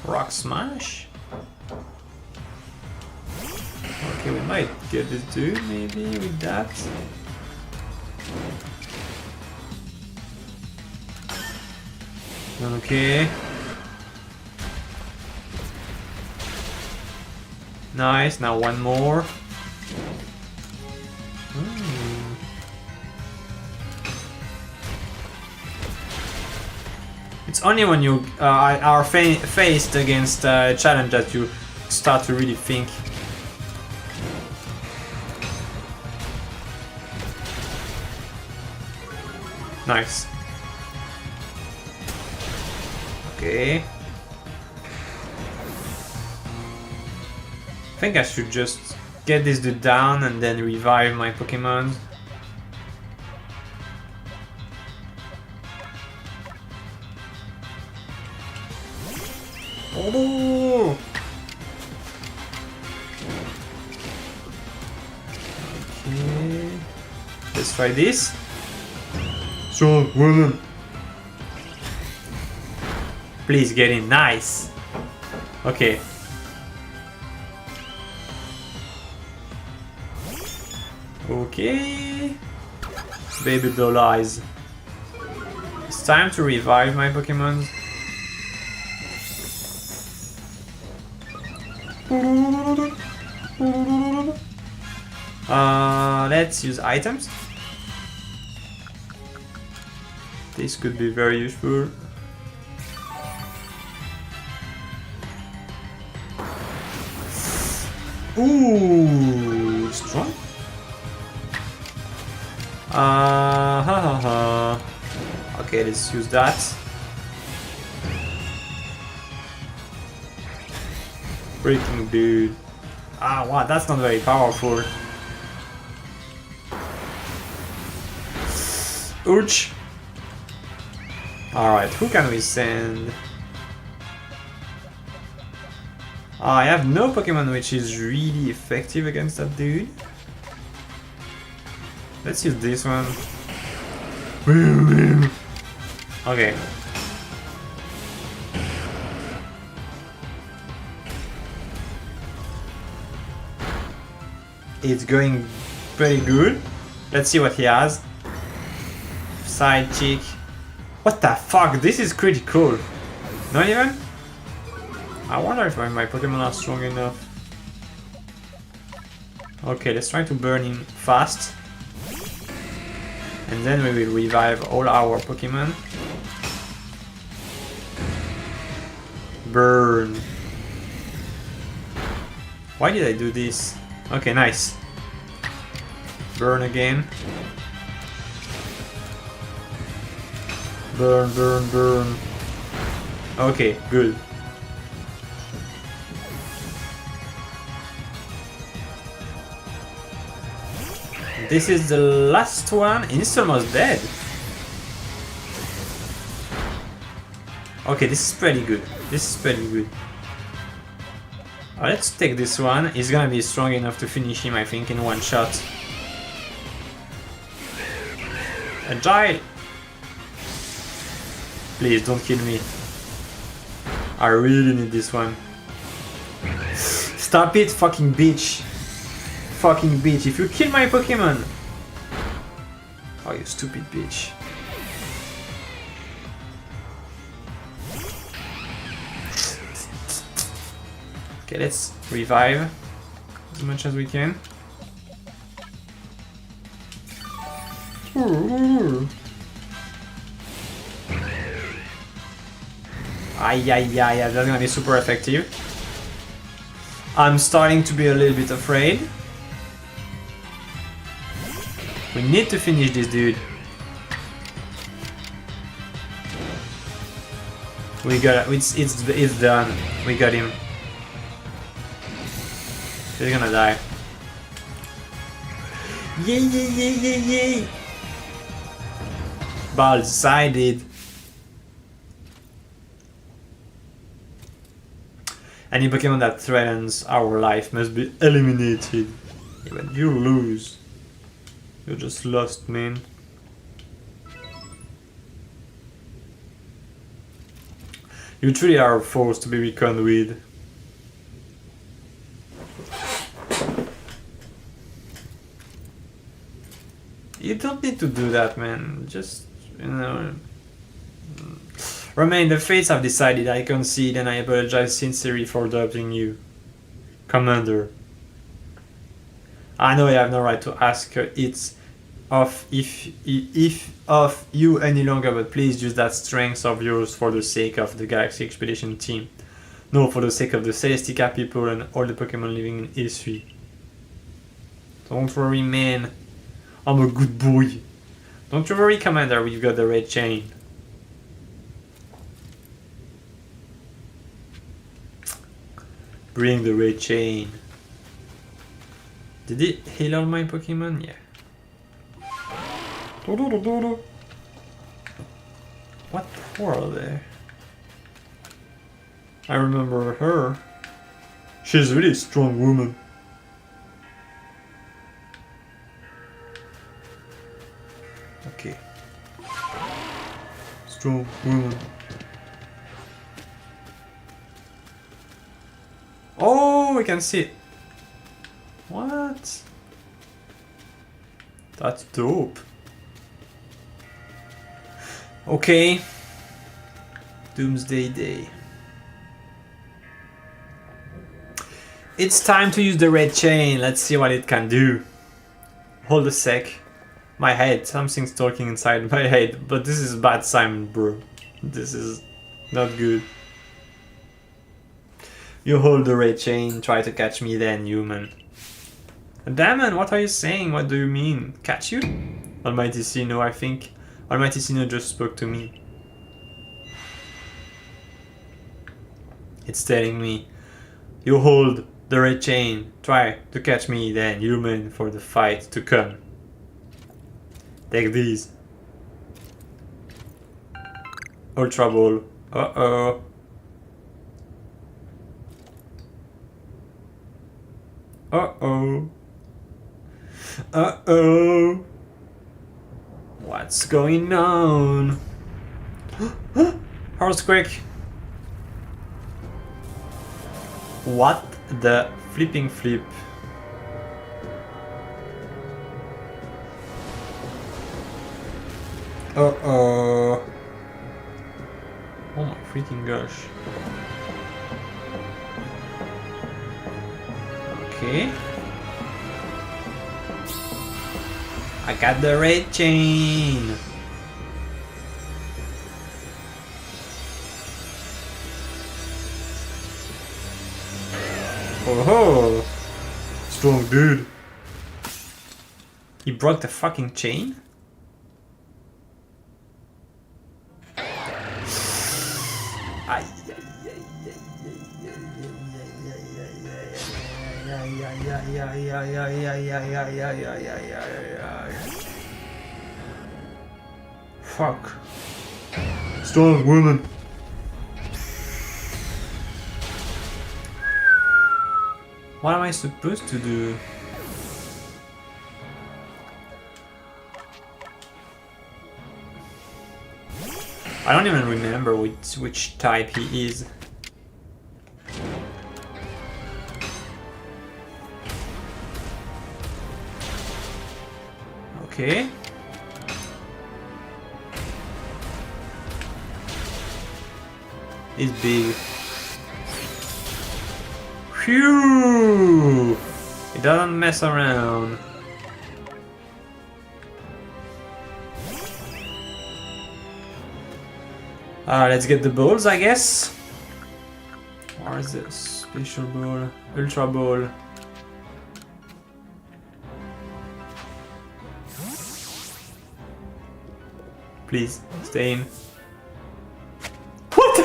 Rock Smash? Okay, we might get this dude maybe with that. Okay. Nice, now one more. It's only when you are faced against a challenge that you start to really think. Nice. Okay. I think I should just get this dude down and then revive my Pokémon. Oh! Okay. Let's try this. Strong woman. Please get in. Nice. Okay. Okay. Baby doll eyes. It's time to revive my Pokémon. Let's use items. This could be very useful. Ooh, strong. Okay, let's use that. Freaking dude. Ah, wow, that's not very powerful. Ouch. Alright, who can we send? I have no Pokemon which is really effective against that dude. Let's use this one. Okay. It's going pretty good. Let's see what he has. Side chick. What the fuck? This is critical. Not even? I wonder if my Pokemon are strong enough. Okay, let's try to burn him fast. And then we will revive all our Pokemon. Burn. Why did I do this? Okay, nice. Burn again. Burn, burn, burn. Okay, good. This is the last one, and it's almost dead. Okay, this is pretty good. This is pretty good. Let's take this one. He's gonna be strong enough to finish him, I think, in one shot. Agile! Please, don't kill me. I really need this one. Stop it, fucking bitch. Fucking bitch. If you kill my Pokemon. Oh, you stupid bitch. Okay, let's revive as much as we can. Ay, that's gonna be super effective. I'm starting to be a little bit afraid. We need to finish this dude. We got it. It's done. We got him. He's gonna die. Yay! Ball-sided. Any Pokemon that threatens our life must be eliminated. Yeah, but you lose. You just lost, man. You truly are a force to be reckoned with. You don't need to do that, man. Just, you know... Remain, the fates have decided. I concede and I apologize sincerely for doubting you. Commander. I know I have no right to ask it of you any longer, but please use that strength of yours for the sake of the Galaxy Expedition team. No, for the sake of the Celestica people and all the Pokemon living in history. Don't worry, man. I'm a good boy. Don't you worry, Commander, we've got the red chain. Bring the red chain. Did it heal all my Pokemon? Yeah. What world there? I remember her. She's really a strong woman. Okay. Strong woman. Oh, we can see it. What? That's dope. Okay. Doomsday Day. It's time to use the red chain. Let's see what it can do. Hold a sec. My head. Something's talking inside my head. But this is bad Simon, bro. This is not good. You hold the red chain. Try to catch me then, human. Damon, what are you saying? What do you mean? Catch you? Almighty Sino, I think. Almighty Sino just spoke to me. It's telling me. You hold the red chain. Try to catch me then, human, for the fight to come. Take these. Ultra Ball. Uh-oh. Uh-oh. Uh-oh. What's going on? Earthquake. What the flipping flip? Uh-oh. Oh my freaking gosh. Okay. I got the red chain. Oh, strong dude. He broke the fucking chain? Fuck. Strong woman. What am I supposed to do? I don't even remember which type he is. Okay. He's big. Phew! He doesn't mess around. Let's get the balls, I guess. Where is this? Special ball, ultra ball. Please, stay in. What?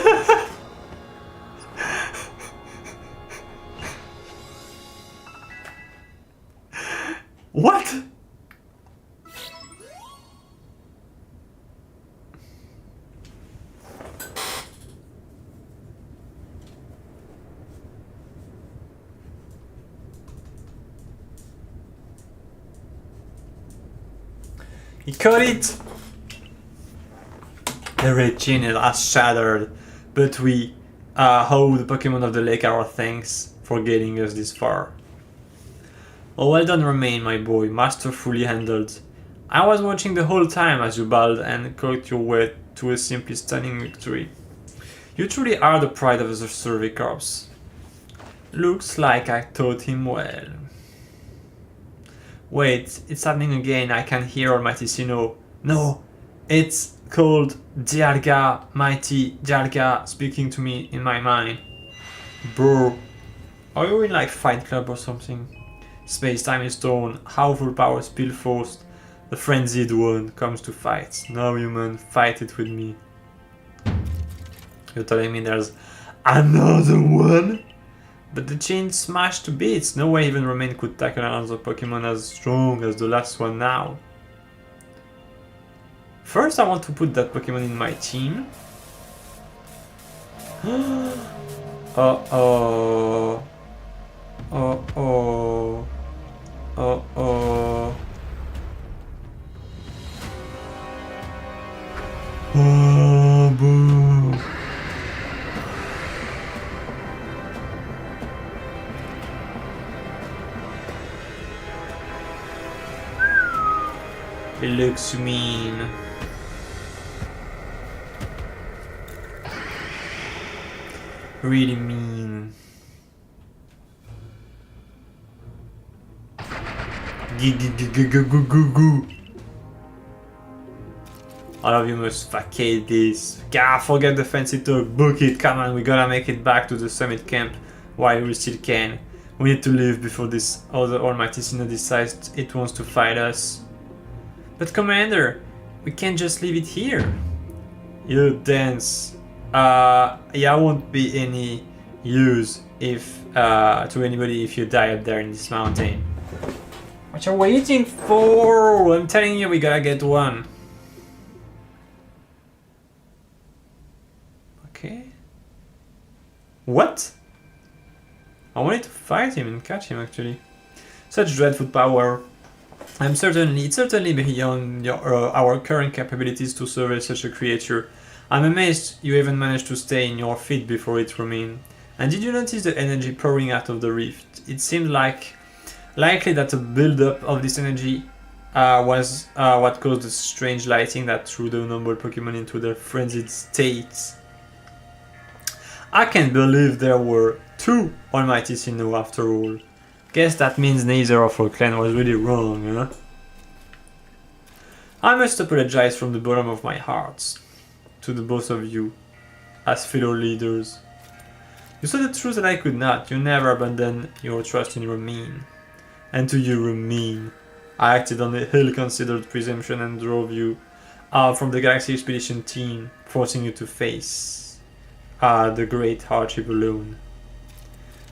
What? He caught it! The red chain has shattered, but we owe the Pokemon of the lake our thanks for getting us this far. Oh, well done, Remain, my boy, masterfully handled. I was watching the whole time as you battled and clocked your way to a simply stunning victory. You truly are the pride of the Survey Corps. Looks like I taught him well. Wait, it's happening again. I can hear Almighty Sinnoh. No, it's called Dialga, mighty Dialga, speaking to me in my mind. Bro, are you in like Fight Club or something? Space-time is torn, how full power spill forced. The frenzied one comes to fight. Now, human, fight it with me. You're telling me there's another one? But the chain smashed to bits. No way even Remain could tackle another Pokemon as strong as the last one now. First, I want to put that Pokemon in my team. Uh-oh. Uh-oh. Uh-oh. Oh, boo. It looks mean. Really mean. Goo. All of you must vacate this. Gah, forget the fancy talk. Book it. Come on, we gotta make it back to the summit camp while we still can. We need to leave before this other Almighty Sinnoh decides it wants to fight us. But Commander, we can't just leave it here. You dance. Yeah, won't be any use if to anybody if you die up there in this mountain. What you waiting for? I'm telling you, we gotta get one. Okay. What? I wanted to fight him and catch him actually. Such dreadful power. It's certainly beyond our current capabilities to survey such a creature. I'm amazed you even managed to stay in your feet before it remained. And did you notice the energy pouring out of the rift? It seemed likely that the build-up of this energy was what caused the strange lighting that threw the noble Pokemon into their frenzied states. I can't believe there were two Almighty Sinnoh after all. Guess that means neither of our clan was really wrong, huh? I must apologize from the bottom of my heart to the both of you as fellow leaders. You saw the truth that I could not. You never abandoned your trust in Remain. And to you, Remain, I acted on a ill-considered presumption and drove you out from the Galaxy Expedition team, forcing you to face the great hardship alone.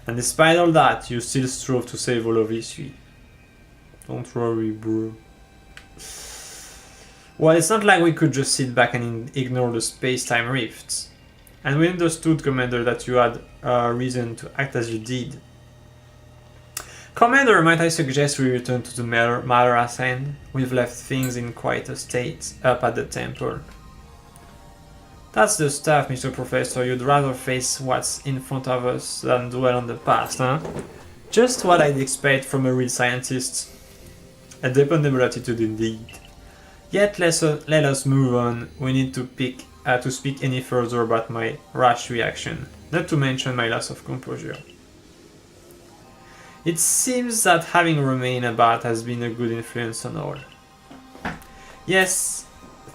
And despite all that, you still strove to save all of history. Don't worry, bro. Well, it's not like we could just sit back and ignore the space-time rifts. And we understood, Commander, that you had a reason to act as you did. Commander, might I suggest we return to the matter at hand? We've left things in quite a state up at the temple. That's the stuff, Mr. Professor. You'd rather face what's in front of us than dwell on the past, huh? Just what I'd expect from a real scientist. A dependable attitude indeed. Yet let us move on. We need to speak any further about my rash reaction, not to mention my loss of composure. It seems that having Remain about has been a good influence on all. Yes,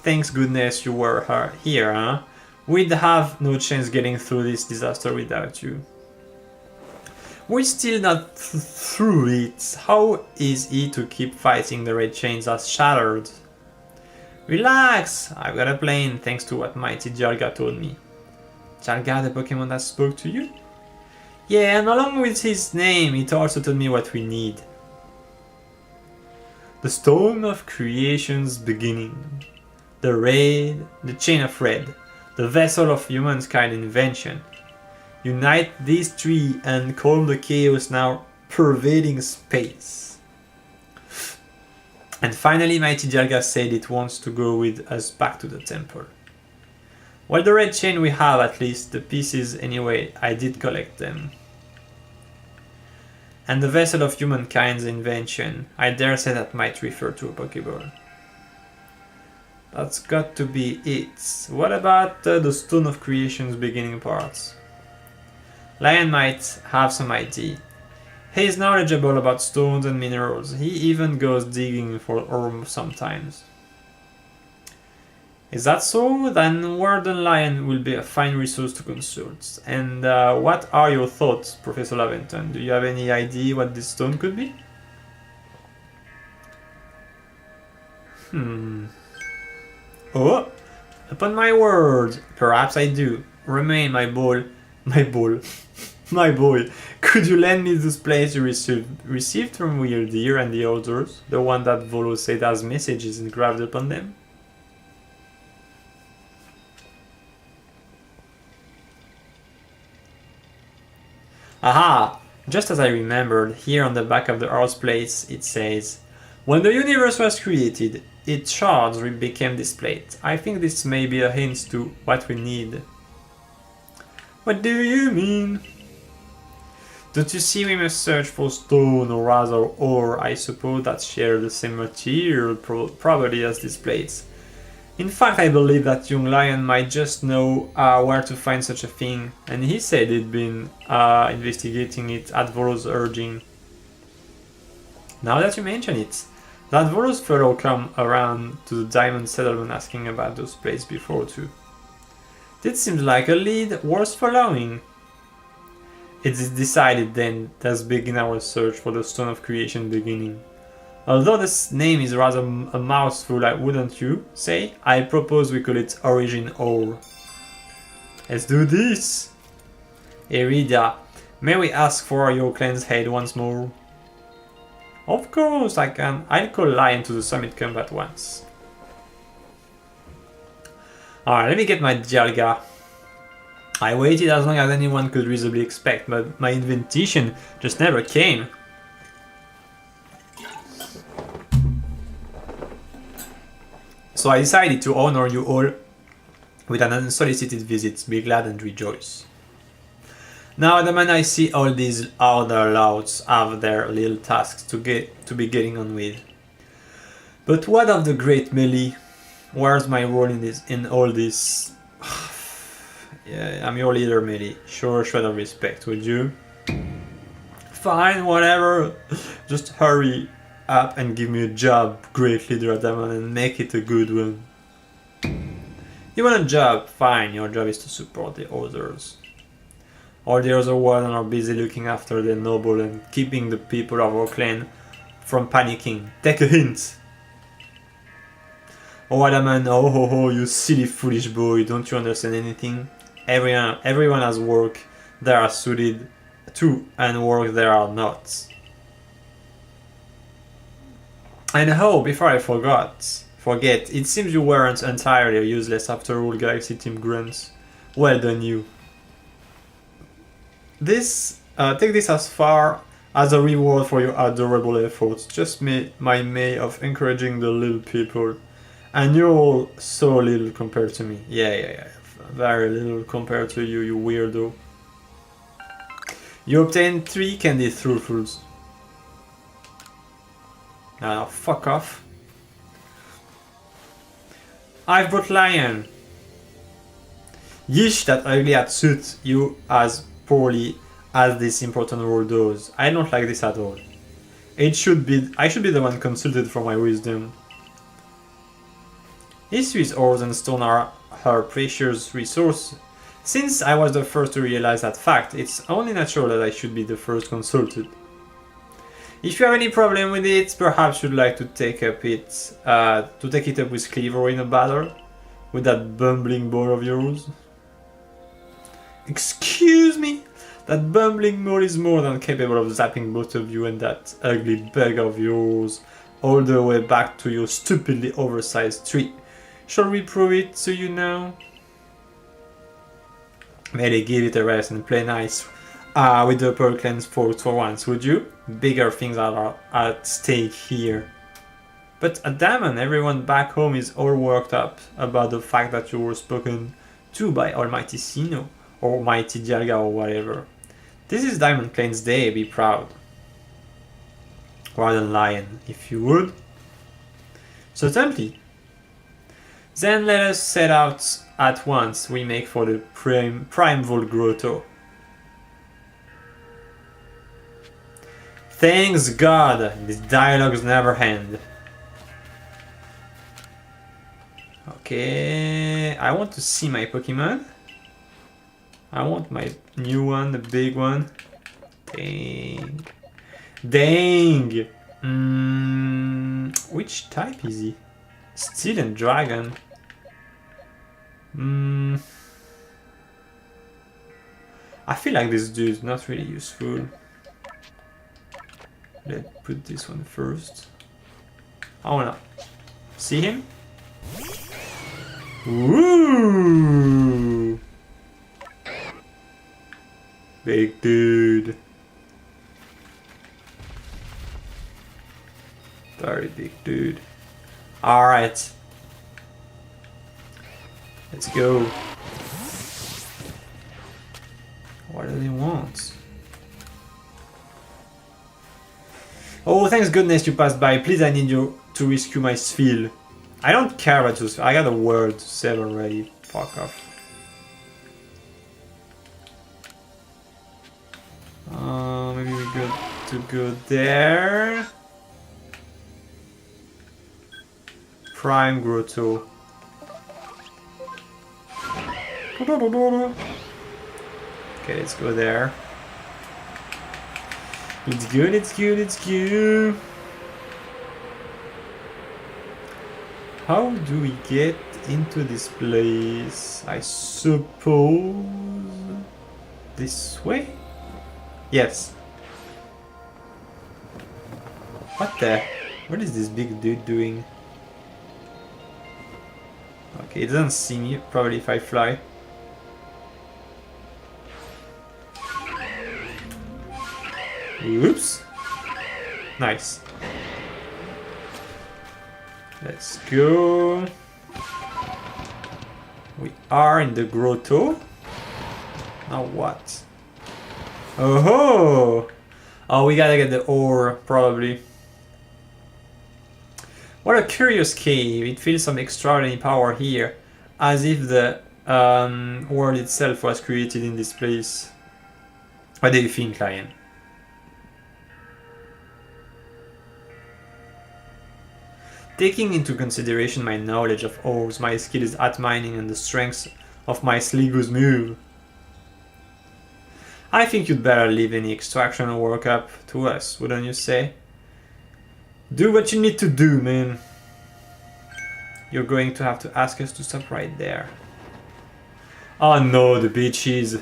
thanks goodness you were here, huh? We'd have no chance getting through this disaster without you. We're still not through it. How is it to keep fighting the red chains as shattered? Relax! I've got a plan thanks to what mighty Dialga told me. Dialga, the Pokémon that spoke to you? Yeah, and along with his name, it also told me what we need. The Stone of Creation's beginning. The Chain of Red. The Vessel of Humankind invention. Unite these three and calm the chaos now pervading space. And finally, Mighty Dialga said it wants to go with us back to the temple. Well, the red chain we have, at least the pieces anyway, I did collect them. And the Vessel of Humankind's invention, I dare say that might refer to a Pokeball. That's got to be it. What about the Stone of Creation's beginning parts? Lion might have some idea. He is knowledgeable about stones and minerals. He even goes digging for ore sometimes. Is that so? Then Warden Lion will be a fine resource to consult. And what are your thoughts, Professor Laventon? Do you have any idea what this stone could be? Oh, upon my word, perhaps I do. Remain, my boy. My boy, could you lend me this place you received from Weird Deer and the others? The one that Volo said has messages engraved upon them? Aha! Just as I remembered, here on the back of the Earth plate it says, when the universe was created, its shards became displayed. I think this may be a hint to what we need. What do you mean? Don't you see we must search for stone or rather ore, I suppose, that share the same material property as these plates. In fact, I believe that young lion might just know where to find such a thing, and he said he'd been investigating it at Volo's urging. Now that you mention it, that Volo's fellow come around to the diamond settlement asking about those plates before too. This seems like a lead worth following. It is decided then, let's begin our search for the Stone of Creation beginning. Although this name is rather a mouthful, wouldn't you say? I propose we call it Origin Ore. Let's do this! Erida, may we ask for your clan's head once more? Of course I can. I'll call Lion to the summit camp at once. Alright, let me get my Dialga. I waited as long as anyone could reasonably expect, but my invitation just never came. So I decided to honor you all with an unsolicited visit. Be glad and rejoice. Now the moment I see all these other louts have their little tasks to be getting on with. But what of the great melee? Where's my role in all this? Yeah, I'm your leader, Melee. Show a shred of respect, would you? Fine, whatever. Just hurry up and give me a job, great leader Adamant, and make it a good one. You want a job? Fine, your job is to support the others. All the other warden are busy looking after their noble and keeping the people of our clan from panicking. Take a hint! Oh Adamant, oh ho ho, you silly foolish boy, don't you understand anything? Everyone has work they are suited to and work they are not. And oh, before I forget, it seems you weren't entirely useless after all, Galaxy Team grunts. Well done you. Take this as far as a reward for your adorable efforts. Just my way of encouraging the little people. And you're all so little compared to me. Yeah. Very little compared to you, you weirdo. You obtained 3 candy truffles. Now fuck off. I've brought Lion. Yeesh, that ugly hat suits you as poorly as this important role does. I don't like this at all. I should be the one consulted for my wisdom. His Swiss ores and stone are her precious resource. Since I was the first to realize that fact, it's only natural that I should be the first consulted. If you have any problem with it, perhaps you'd like to take it up with Cleaver in a battle with that bumbling boy of yours. Excuse me? That bumbling mole is more than capable of zapping both of you and that ugly bug of yours all the way back to your stupidly oversized tree. Shall we prove it to you now? Maybe give it a rest and play nice with the Pearl Clan's folks for once, would you? Bigger things are at stake here. But Damon, everyone back home is all worked up about the fact that you were spoken to by Almighty Sino or Mighty Dialga or whatever. This is Diamond Clan's day, be proud. Rather than lion, if you would. Certainly. Then let us set out at once. We make for the Primeval Grotto. Thanks God, these dialogues never end. Okay, I want to see my Pokemon. I want my new one, the big one. Dang. Dang! Which type is he? Steel and Dragon. I feel like this dude is not really useful. Let's put this one first. I wanna see him. Woo! Big dude. Very big dude. Alright. Let's go. What do they want? Oh, thanks goodness you passed by. Please, I need you to rescue my Sphere. I don't care about you. I got a word to say already. Fuck off. Maybe we got to go there. Prime Grotto. Okay, let's go there. Let's go, let's go, let's go. How do we get into this place? I suppose this way? Yes. What the? What is this big dude doing? Okay, it doesn't see me, probably if I fly. Oops. Nice. Let's go. We are in the grotto. Now what? Oh, oh, we gotta get the ore, probably. What a curious cave. It feels some extraordinary power here, as if the world itself was created in this place. What do you think, Lion? Taking into consideration my knowledge of ores, my skills at mining, and the strength of my Sligo's move, I think you'd better leave any extraction work up to us, wouldn't you say? Do what you need to do, man. You're going to have to ask us to stop right there. Oh no, the beaches.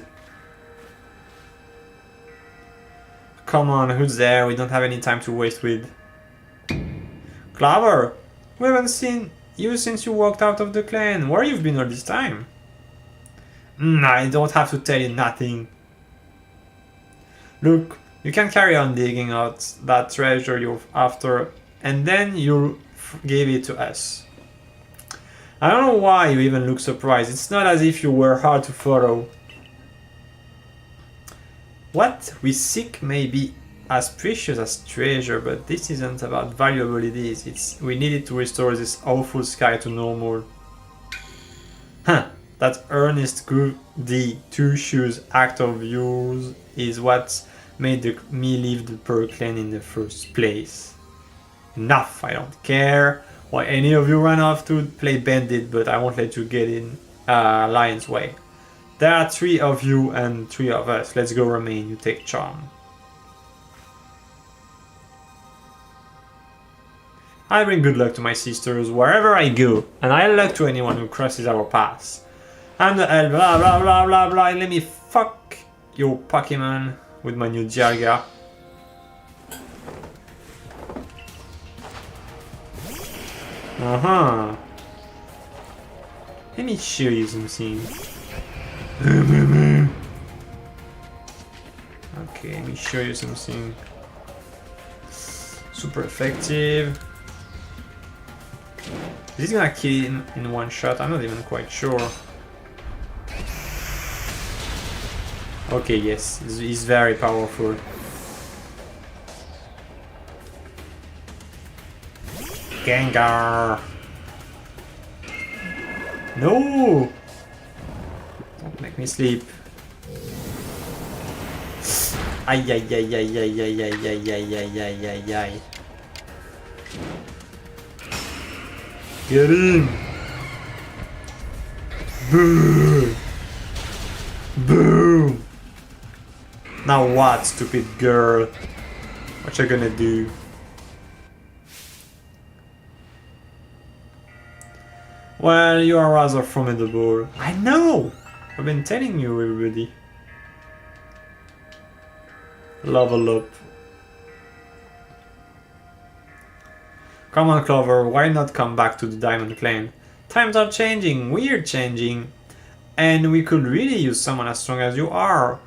Come on, who's there? We don't have any time to waste with. Clover! We haven't seen you since you walked out of the clan. Where you've been all this time? I don't have to tell you nothing. Look, you can carry on digging out that treasure you're after, and then you'll give it to us. I don't know why you even look surprised. It's not as if you were hard to follow. What we seek may be as precious as treasure, but this isn't about valuable it is. We needed to restore this awful sky to normal. Huh, that earnest, goody, two-shoes act of yours is what made me leave the Pearl Clan in the first place. Enough, I don't care why any of you ran off to play bandit, but I won't let you get in Lion's Way. There are 3 of you and 3 of us. Let's go, Romain. You take Charm. I bring good luck to my sisters wherever I go, and I luck to anyone who crosses our paths. I'm the elf, blah blah blah blah blah, let me fuck your Pokémon with my new Dialga. Uh-huh. Let me show you something. Okay, let me show you something. Super effective. Is this gonna kill him in one shot? I'm not even quite sure. Okay, yes, he's very powerful. Gengar! No! Don't make me sleep. Ay ay ay ay ay ay ay ay ay ay ay ay ay. Get him! Boom! Boom! Now what, stupid girl? What you gonna do? Well, you are rather formidable. I know! I've been telling you, everybody. Level up. Come on, Clover, why not come back to the Diamond Clan? Times are changing, we're changing. And we could really use someone as strong as you are.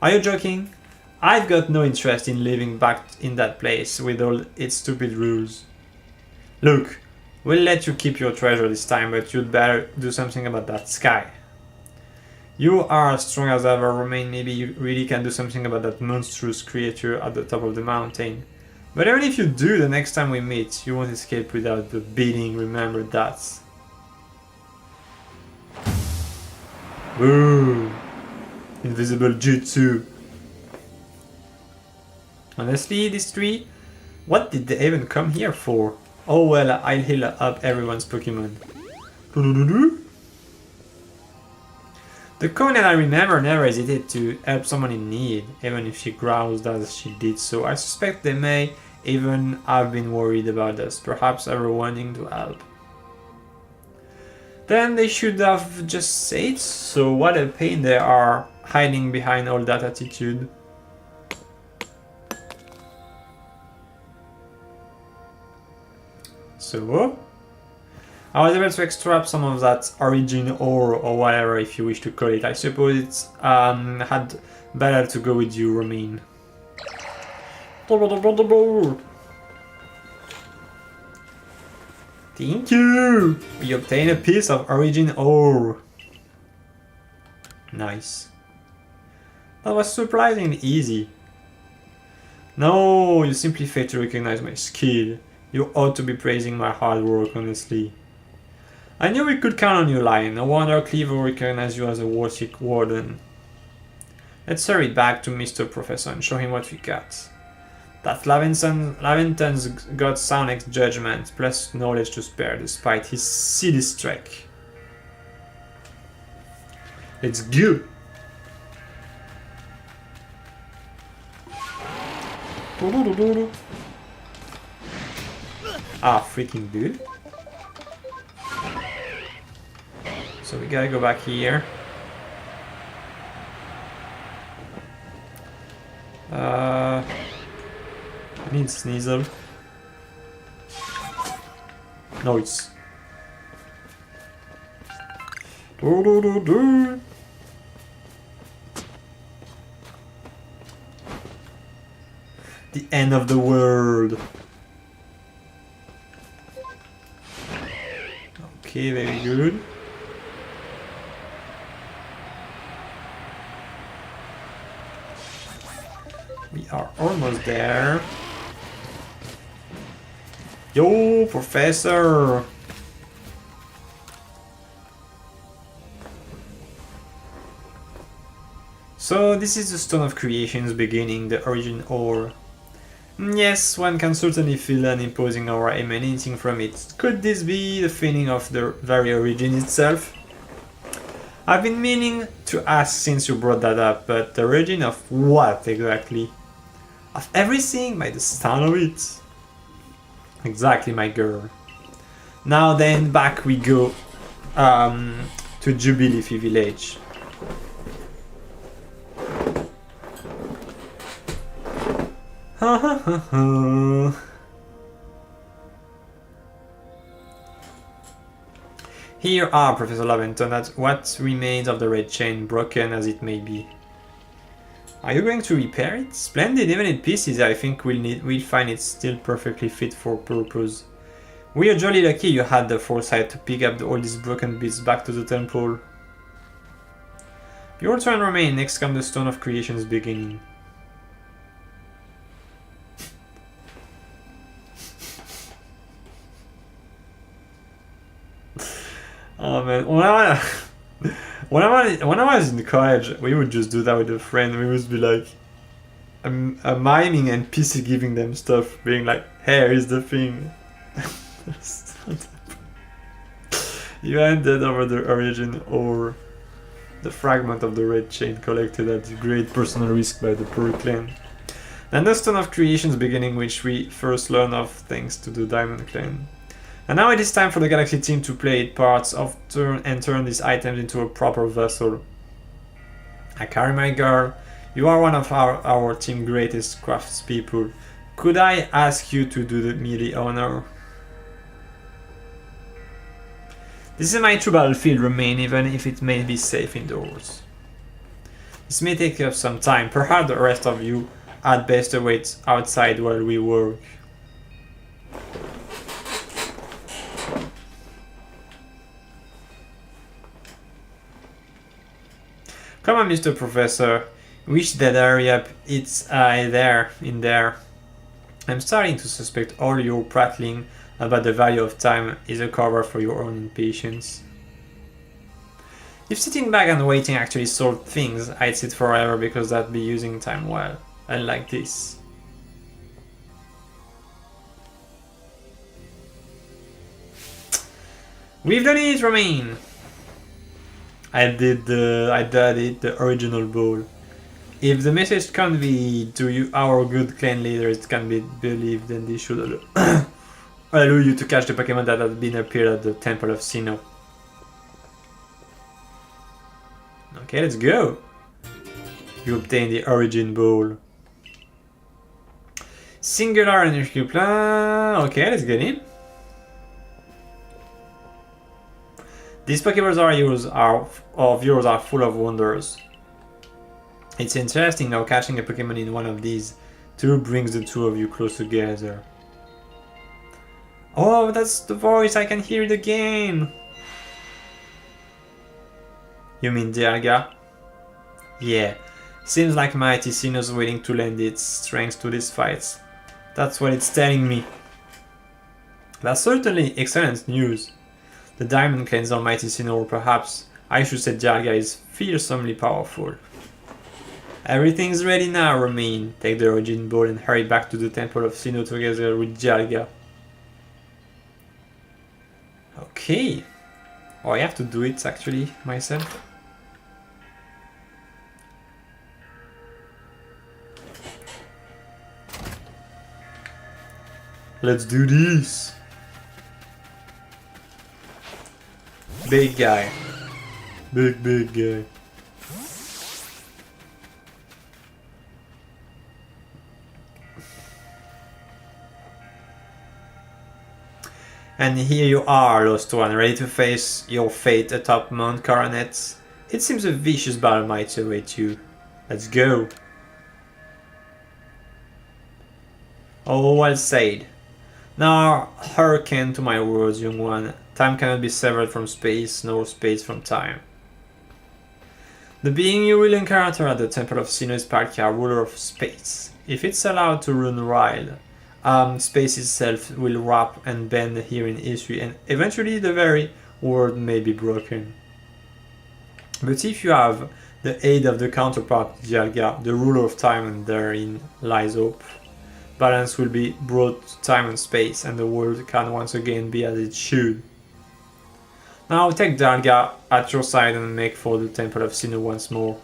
Are you joking? I've got no interest in living back in that place with all its stupid rules. Look, we'll let you keep your treasure this time, but you'd better do something about that sky. You are as strong as ever, Romain. Maybe you really can do something about that monstrous creature at the top of the mountain. But even if you do, the next time we meet, you won't escape without the beating, remember that. Boom! Invisible Jutsu. Honestly, these 3, what did they even come here for? Oh well, I'll heal up everyone's Pokemon. The Conan, I remember, never hesitated to help someone in need, even if she growled as she did so. I suspect they may even have been worried about us, perhaps ever wanting to help. Then they should have just said so. What a pain they are, hiding behind all that attitude. So, I was able to extract some of that origin ore or whatever if you wish to call it. I suppose it's had better to go with you, Romain. Thank you! We obtain a piece of origin ore. Nice. That was surprisingly easy. No, you simply failed to recognize my skill. You ought to be praising my hard work, honestly. I knew we could count on you, Lion. No wonder Cleaver recognized you as a worthy warden. Let's hurry back to Mr. Professor and show him what we got. That Laventon's got Sonic's judgment, plus knowledge to spare, despite his silly streak. Let's go! Ah, freaking dude. So we gotta go back here. I need Sneasel. No, it's... The end of the world. Okay, very good. We are almost there. Yo, Professor! So this is the Stone of Creation's beginning, the origin ore. Yes, one can certainly feel an imposing aura emanating from it. Could this be the feeling of the very origin itself? I've been meaning to ask since you brought that up, but the origin of what exactly? Of everything, by the sound of it. Exactly, my girl. Now then, back we go to Jubilee Village. Ha ha ha ha. Here are, Professor Laventon, at what remains of the red chain, broken as it may be. Are you going to repair it? Splendid, even in pieces I think we'll find it still perfectly fit for purpose. We are jolly lucky you had the foresight to pick up all these broken bits back to the temple. Your turn remain, next comes the Stone of Creation's beginning. Oh man, when I was in college, we would just do that with a friend. We would be like, miming and PC giving them stuff, being like, hey, here's the thing. You handed over the origin or the fragment of the red chain collected at great personal risk by the poor clan. And the Stone of Creation's beginning, which we first learn of thanks to the Diamond Clan. And now it is time for the Galaxy team to play its parts of turn these items into a proper vessel. Akari, my girl, you are one of our team's greatest craftspeople. Could I ask you to do me the honor? This is my true battlefield, remain, even if it may be safe indoors. This may take up some time, perhaps the rest of you had best wait outside while we work. Come on, Mr. Professor. Wish that hurry up. It's there, in there. I'm starting to suspect all your prattling about the value of time is a cover for your own impatience. If sitting back and waiting actually solved things, I'd sit forever because that'd be using time well. Unlike this. We've done it, Romain! I did the original ball. If the message can be to you, our good clan leaders can be believed, then they should allow you to catch the Pokémon that had been appeared at the Temple of Sinnoh. Okay, let's go. You obtain the Origin Ball. Singular energy plan. Okay, let's get in. These Pokeballs of yours are full of wonders. It's interesting how catching a Pokemon in one of these two brings the two of you close together. Oh, that's the voice, I can hear it again! You mean Dialga? Yeah, seems like Mighty Sinnoh's waiting to lend its strength to these fights. That's what it's telling me. That's certainly excellent news. The Diamond Clan's Almighty Sinnoh, or perhaps I should say Dialga, is fearsomely powerful. Everything's ready now, Romain. Take the Origin Ball and hurry back to the Temple of Sinnoh together with Dialga. Okay. Oh, I have to do it actually myself. Let's do this. Big guy. Big guy. And here you are, Lost One, ready to face your fate atop Mount Coronet. It seems a vicious battle might await you. Let's go. Oh, well said. Now hearken to my words, young one. Time cannot be severed from space, nor space from time. The being you will encounter at the Temple of Sinnoh is Palkia, ruler of space. If it's allowed to run wild, space itself will wrap and bend here in history, and eventually the very world may be broken. But if you have the aid of the counterpart Dialga, the ruler of time, and therein lies hope. balance will be brought to time and space, and the world can once again be as it should. Now take Dalga at your side and make for the Temple of Sinnoh once more.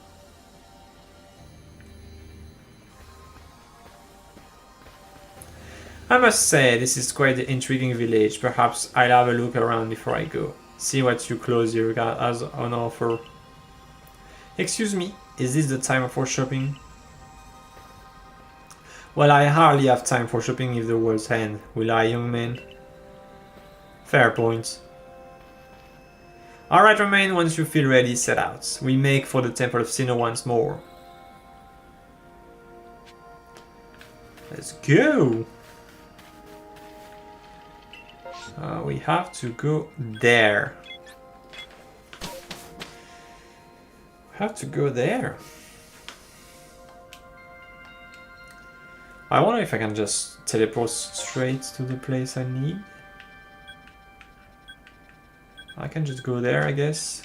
I must say, this is quite an intriguing village. Perhaps I'll have a look around before I go. See what you close here has on offer. Excuse me, is this the time for shopping? Well, I hardly have time for shopping if the world's end. Will I, young man? Fair point. Alright, Romain, once you feel ready, set out. We make for the Temple of Sinnoh once more. Let's go! We have to go there. Have to go there. I wonder if I can just teleport straight to the place I need. I can just go there, I guess.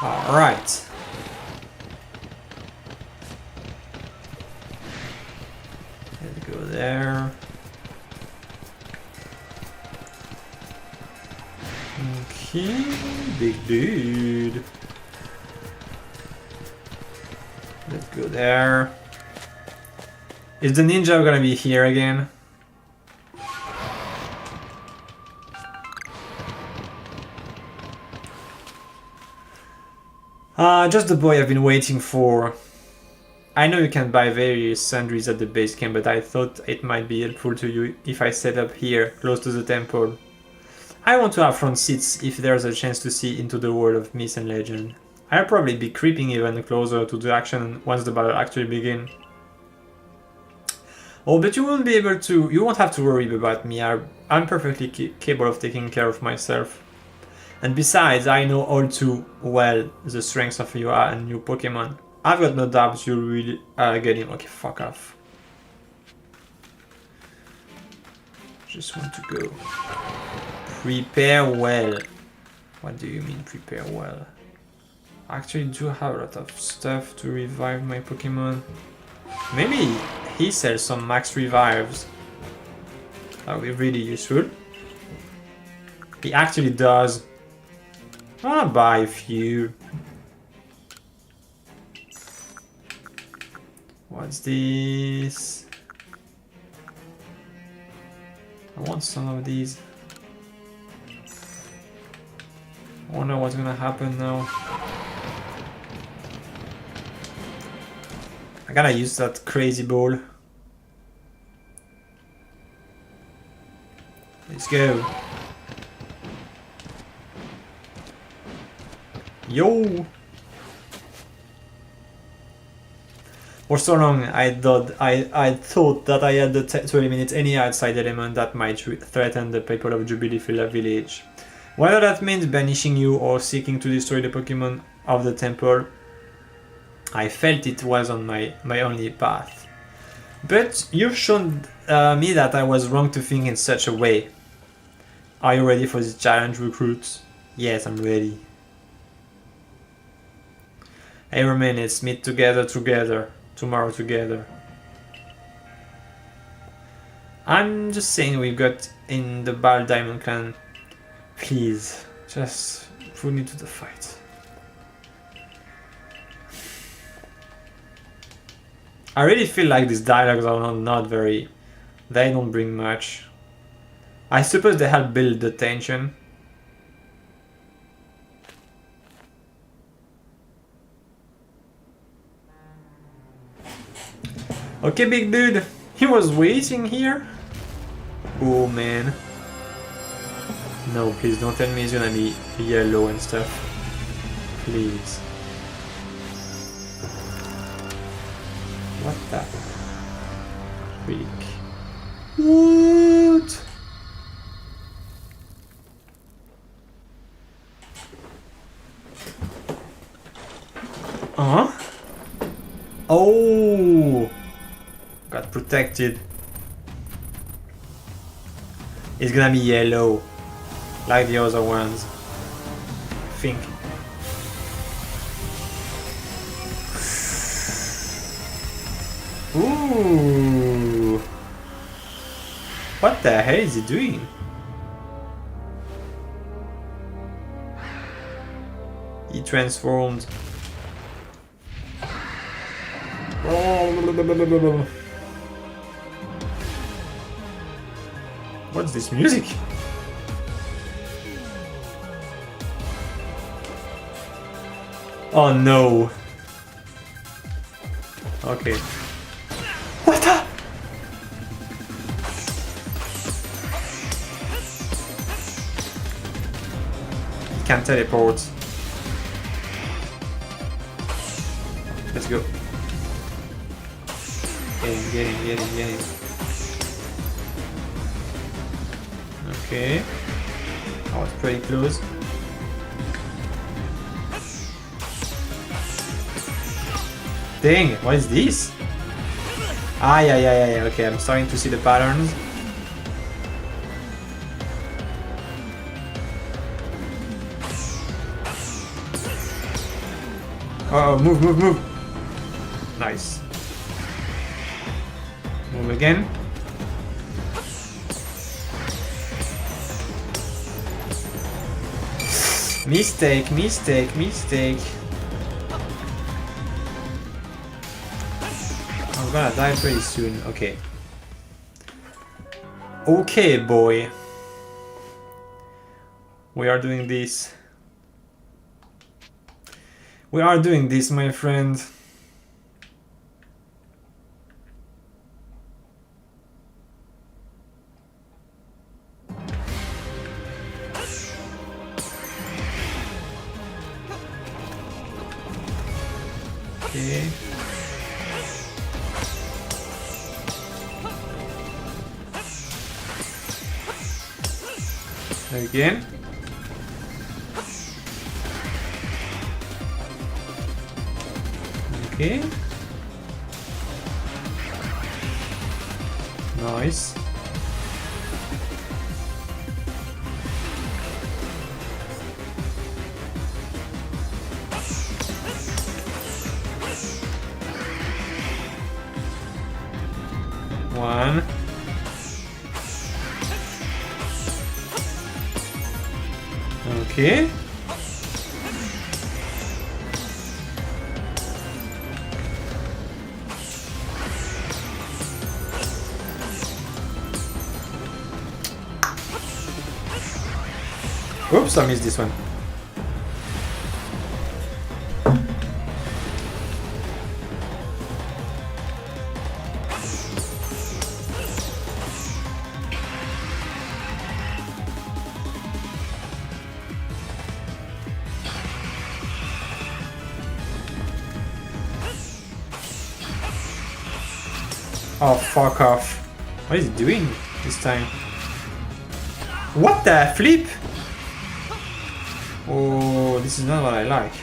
Alright. Let's go there. Okay, big dude. Let's go there. Is the ninja gonna be here again? Just the boy I've been waiting for. I know you can buy various sundries at the base camp, but I thought it might be helpful to you if I set up here, close to the temple. I want to have front seats if there's a chance to see into the world of myth and legend. I'll probably be creeping even closer to the action once the battle actually begins. Oh, but you won't be able to. You won't have to worry about me. I'm perfectly capable of taking care of myself. And besides, I know all too well the strengths of you and your Pokémon. I've got no doubt you'll really get him. Okay, fuck off. Just want to go. Prepare well. What do you mean prepare well? I actually do have a lot of stuff to revive my Pokémon. Maybe he sells some max revives. That would be really useful. He actually does. I wanna buy a few. What's this? I want some of these. I wonder what's gonna happen now. I gotta use that crazy ball. Let's go. Yo! For so long, I thought that I had to eliminate any outside element that might threaten the people of Jubilee Village. Whether that means banishing you or seeking to destroy the Pokémon of the temple, I felt it was on my only path. But you've shown me that I was wrong to think in such a way. Are you ready for this challenge, recruit? Yes, I'm ready. Hey Romain, let's meet together, tomorrow together. I'm just saying we've got in the Bal Diamond Clan. Please, just put me to the fight. I really feel like these dialogues are not very... They don't bring much. I suppose they help build the tension. Okay, big dude. He was waiting here? Oh, man. No, please don't tell me he's gonna be yellow and stuff. Please. What the freak? What? Huh? Oh! Got protected. It's gonna be yellow. Like the other ones. I think. Ooh. What the hell is he doing? He transformed. What's this music? Oh no. Okay. What the? He can teleport. Let's go. Get him. Okay. I was pretty close. Dang, what is this? Ah, yeah. Okay, I'm starting to see the patterns. Oh, move. Nice. Move again. Mistake. I'm gonna die pretty soon. Okay. Okay, boy. We are doing this. We are doing this, my friend. Okay. Again. Okay. Nice. One. Okay. Oops, I missed this one. Oh, fuck off. What is he doing this time? What the flip? Oh, this is not what I like.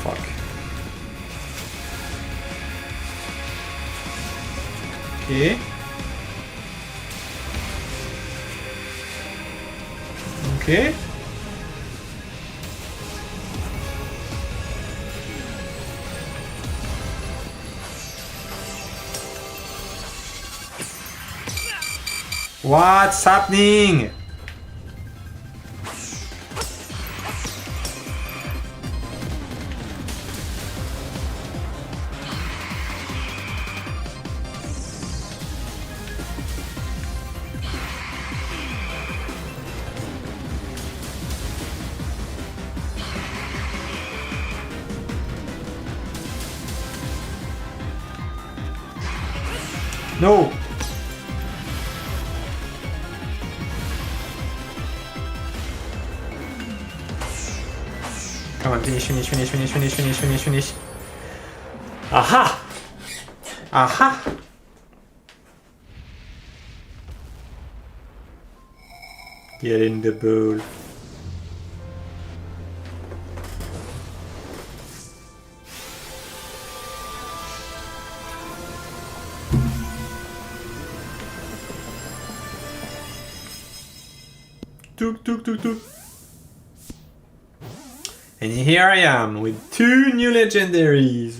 Fuck. Okay. Okay. What's happening? No. Come on, finish. Aha! Aha! Get in the bowl. tuk, tuk, tuk, tuk. And here I am with 2 new legendaries.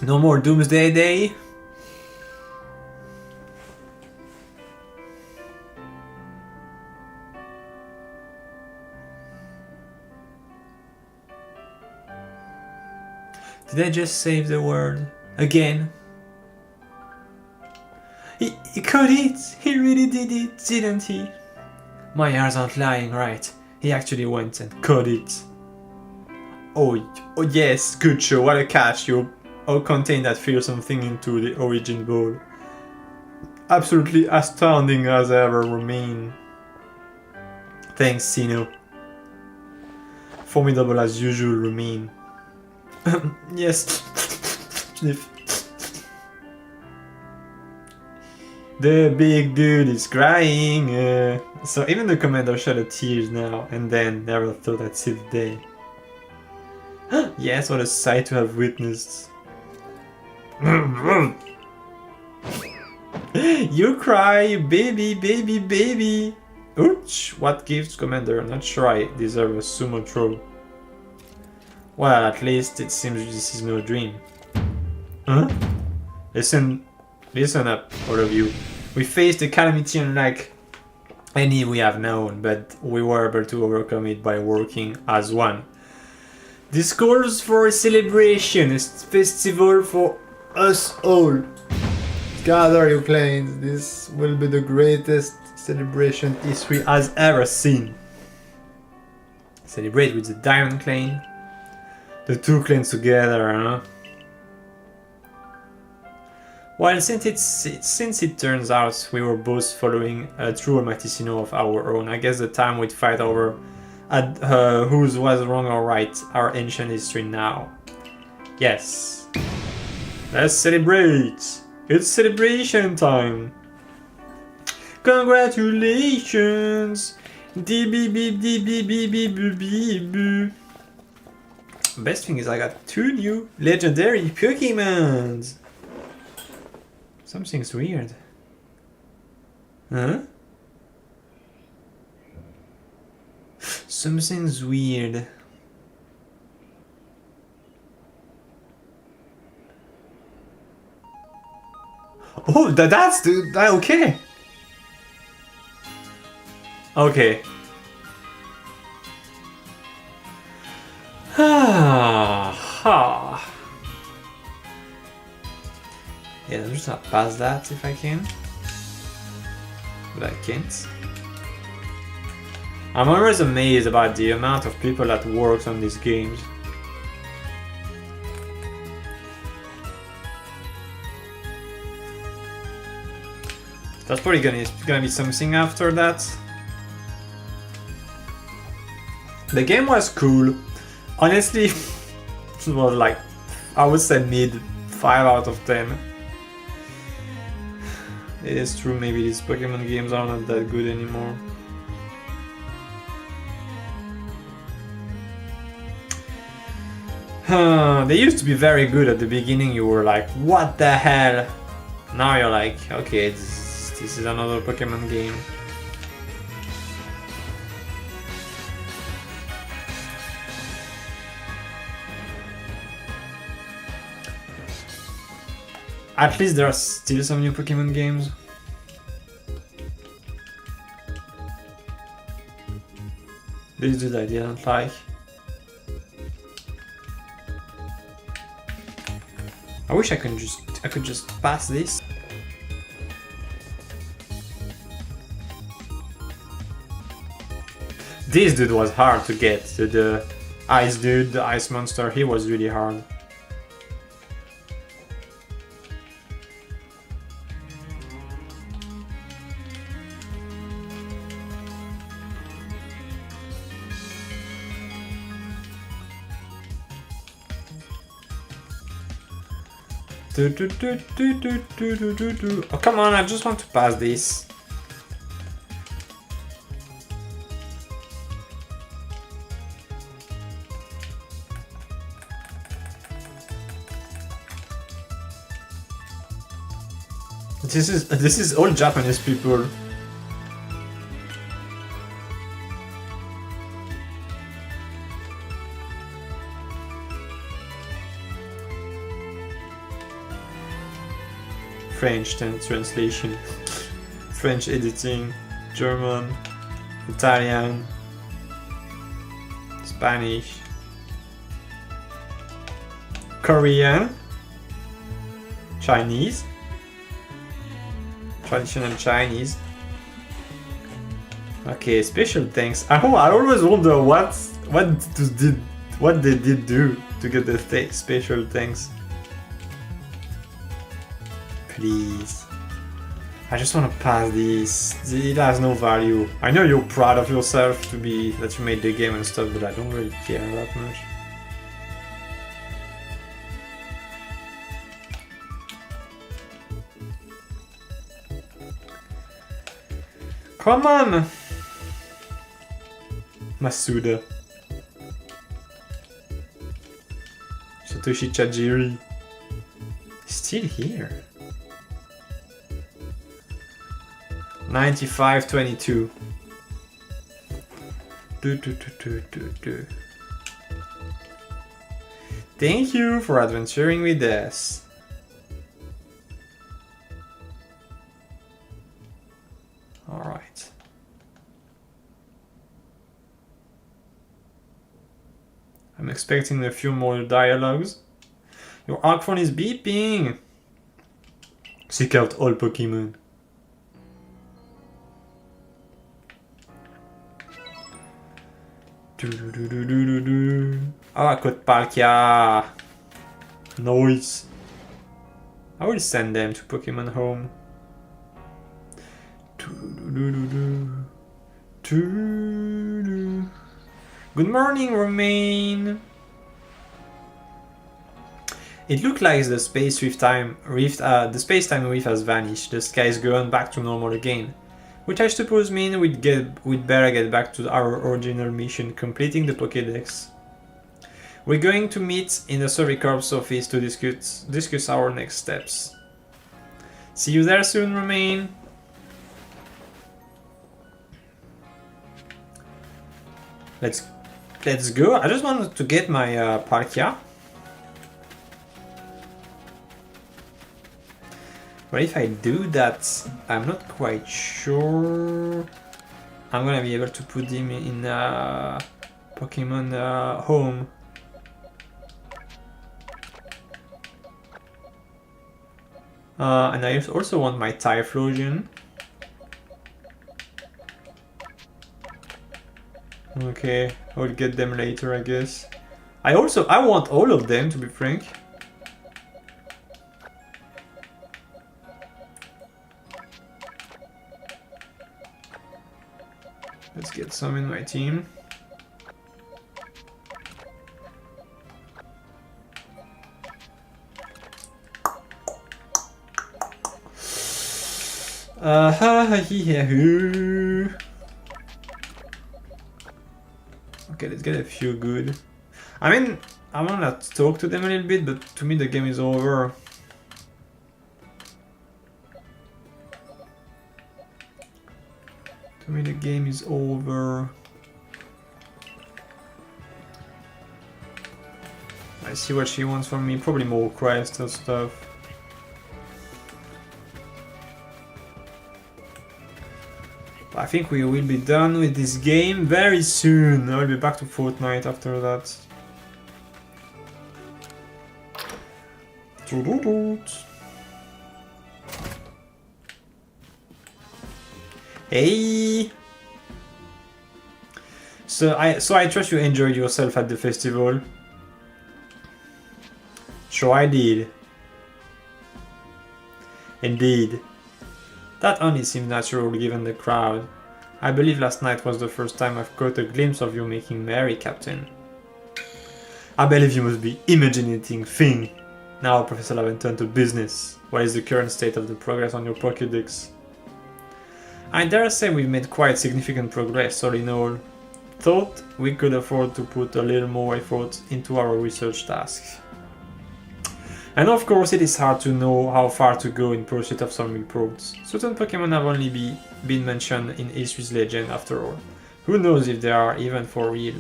No more Doomsday Day. Did I just save the world? Again? He could it! He really did it, didn't he? My ears aren't lying, right? He actually went and caught it. Oh yes, good show, what a catch. You all contain that fearsome thing into the origin ball. Absolutely astounding as ever remain. Thanks, Sino. Formidable as usual remain. Yes. Sniff. The big dude is crying. So even the commander shed tears now and then. Never thought I'd see the day. Yes, what a sight to have witnessed. You cry, you baby, baby, baby. Ouch! What gives, commander? I'm not sure I deserve a sumo throw. Well, at least it seems this is no dream. Huh? Listen up, all of you. We faced a calamity unlike any we have known, but we were able to overcome it by working as one. This calls for a celebration, a festival for us all. Gather, you clans. This will be the greatest celebration history has ever seen. Celebrate with the Diamond Clan. The 2 clans together, huh? Well, since it turns out we were both following a true Maticino of our own, I guess the time we'd fight over whose was wrong or right, our ancient history now. Yes. Let's celebrate! It's celebration time! Congratulations! Best thing is I got 2 new legendary Pokémons! Something's weird. Huh? Something's weird. Oh, that's the... okay. Okay. Ha. Yeah, I'm just gonna pass that if I can. But I can't. I'm always amazed about the amount of people that works on these games. That's probably gonna be something after that. The game was cool. Honestly, it was like, I would say mid 5 out of 10. It is true, maybe these Pokemon games are not that good anymore. They used to be very good at the beginning. You were like, what the hell? Now you're like, okay, this is another Pokemon game. At least there are still some new Pokemon games. This dude I didn't like. I wish I could just pass this. This dude was hard to get. The ice dude, the ice monster, he was really hard. Oh, come on, I just want to pass this. This is all Japanese people. French translation, French editing, German, Italian, Spanish, Korean, Chinese, traditional Chinese. Okay, special thanks. I always wonder what they did do to get the special thanks. Please. I just want to pass this. It has no value. I know you're proud of yourself that you made the game and stuff, but I don't really care that much. Come on! Masuda. Satoshi Chajiri. Still here. 95-22. Thank you for adventuring with us. Alright. I'm expecting a few more dialogues. Your arc phone is beeping. Seek out all Pokémon. Ah, code Palkia. Nice. I will send them to Pokémon Home. Good morning, Romain. It looks like the space-time rift has vanished. The sky is going back to normal again. Which I suppose means we'd better get back to our original mission, completing the Pokédex. We're going to meet in the Survey Corps office to discuss our next steps. See you there soon, Romain. Let's go. I just wanted to get my Palkia. But if I do that, I'm not quite sure I'm gonna be able to put him in Pokémon Home. And I also want my Typhlosion. Okay, I'll get them later, I guess. I want all of them, to be frank. Let's get some in my team. Okay, let's get a few good. I mean, I wanna talk to them a little bit, but to me the game is over. To me the game is over. I see what she wants from me, probably more quests and stuff. I think we will be done with this game very soon. I'll be back to Fortnite after that. Hey! So I trust you enjoyed yourself at the festival. Sure I did. Indeed. That only seems natural given the crowd. I believe last night was the first time I've caught a glimpse of you making merry, Captain. I believe you must be imagining thing. Now, Professor Laven, turn to business. What is the current state of the progress on your Pokédex? I dare say we've made quite significant progress, all in all. Thought we could afford to put a little more effort into our research tasks. And of course it is hard to know how far to go in pursuit of some reports. Certain Pokémon have only been mentioned in Arceus legend after all. Who knows if they are even for real?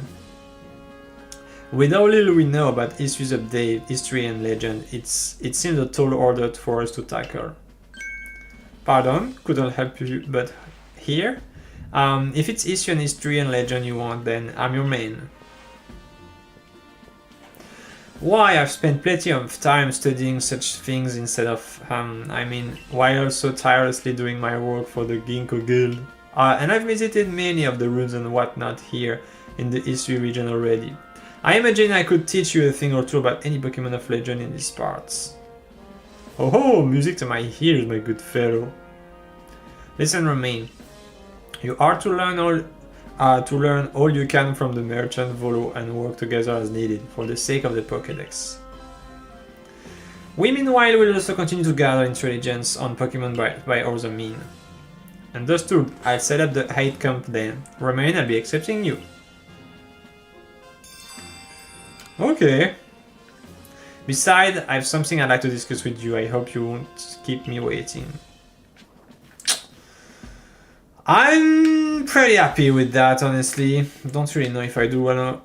With how little we know about Arceus update, history and legend, it seems a tall order for us to tackle. Pardon, couldn't help you but here. If it's Arceus history and legend you want, then I'm your man. Why, I've spent plenty of time studying such things instead of, while also tirelessly doing my work for the Ginkgo Guild. And I've visited many of the ruins and whatnot here in the history region already. I imagine I could teach you a thing or two about any Pokémon of legend in these parts. Oh ho, music to my ears, my good fellow. Listen, Romain. You are to learn all you can from the merchant Volo and work together as needed for the sake of the Pokédex. We meanwhile will also continue to gather intelligence on Pokémon by other means. Understood, I'll set up the 8 camp then. Romain, I'll be accepting you. Okay. Besides, I have something I'd like to discuss with you. I hope you won't keep me waiting. I'm pretty happy with that, honestly. Don't really know if I don't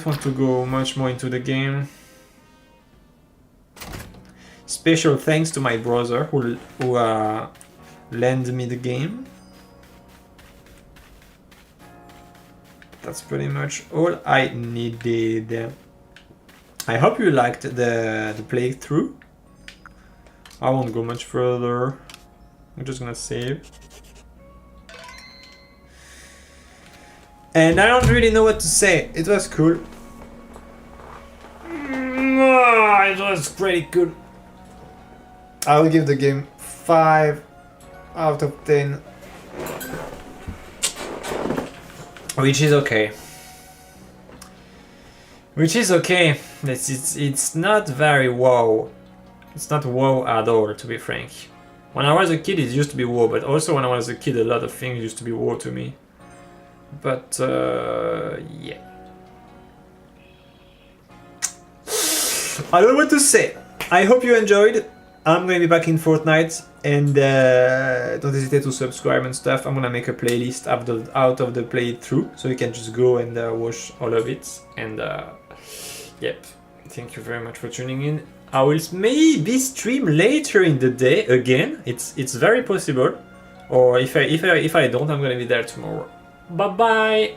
want to go much more into the game. Special thanks to my brother who lent me the game. That's pretty much all I needed. I hope you liked the playthrough. I won't go much further. I'm just gonna save. And I don't really know what to say. It was cool. It was pretty cool. I will give the game 5 out of 10. Which is okay. It's not very wow. It's not wow at all, to be frank. When I was a kid, it used to be wow, but also when I was a kid, a lot of things used to be wow to me. But, yeah. I don't know what to say. I hope you enjoyed. I'm gonna be back in Fortnite, and don't hesitate to subscribe and stuff. I'm gonna make a playlist out of the playthrough, so you can just go and watch all of it. And yep, thank you very much for tuning in. I will maybe stream later in the day again. It's very possible. Or if I don't, I'm gonna be there tomorrow. Bye bye.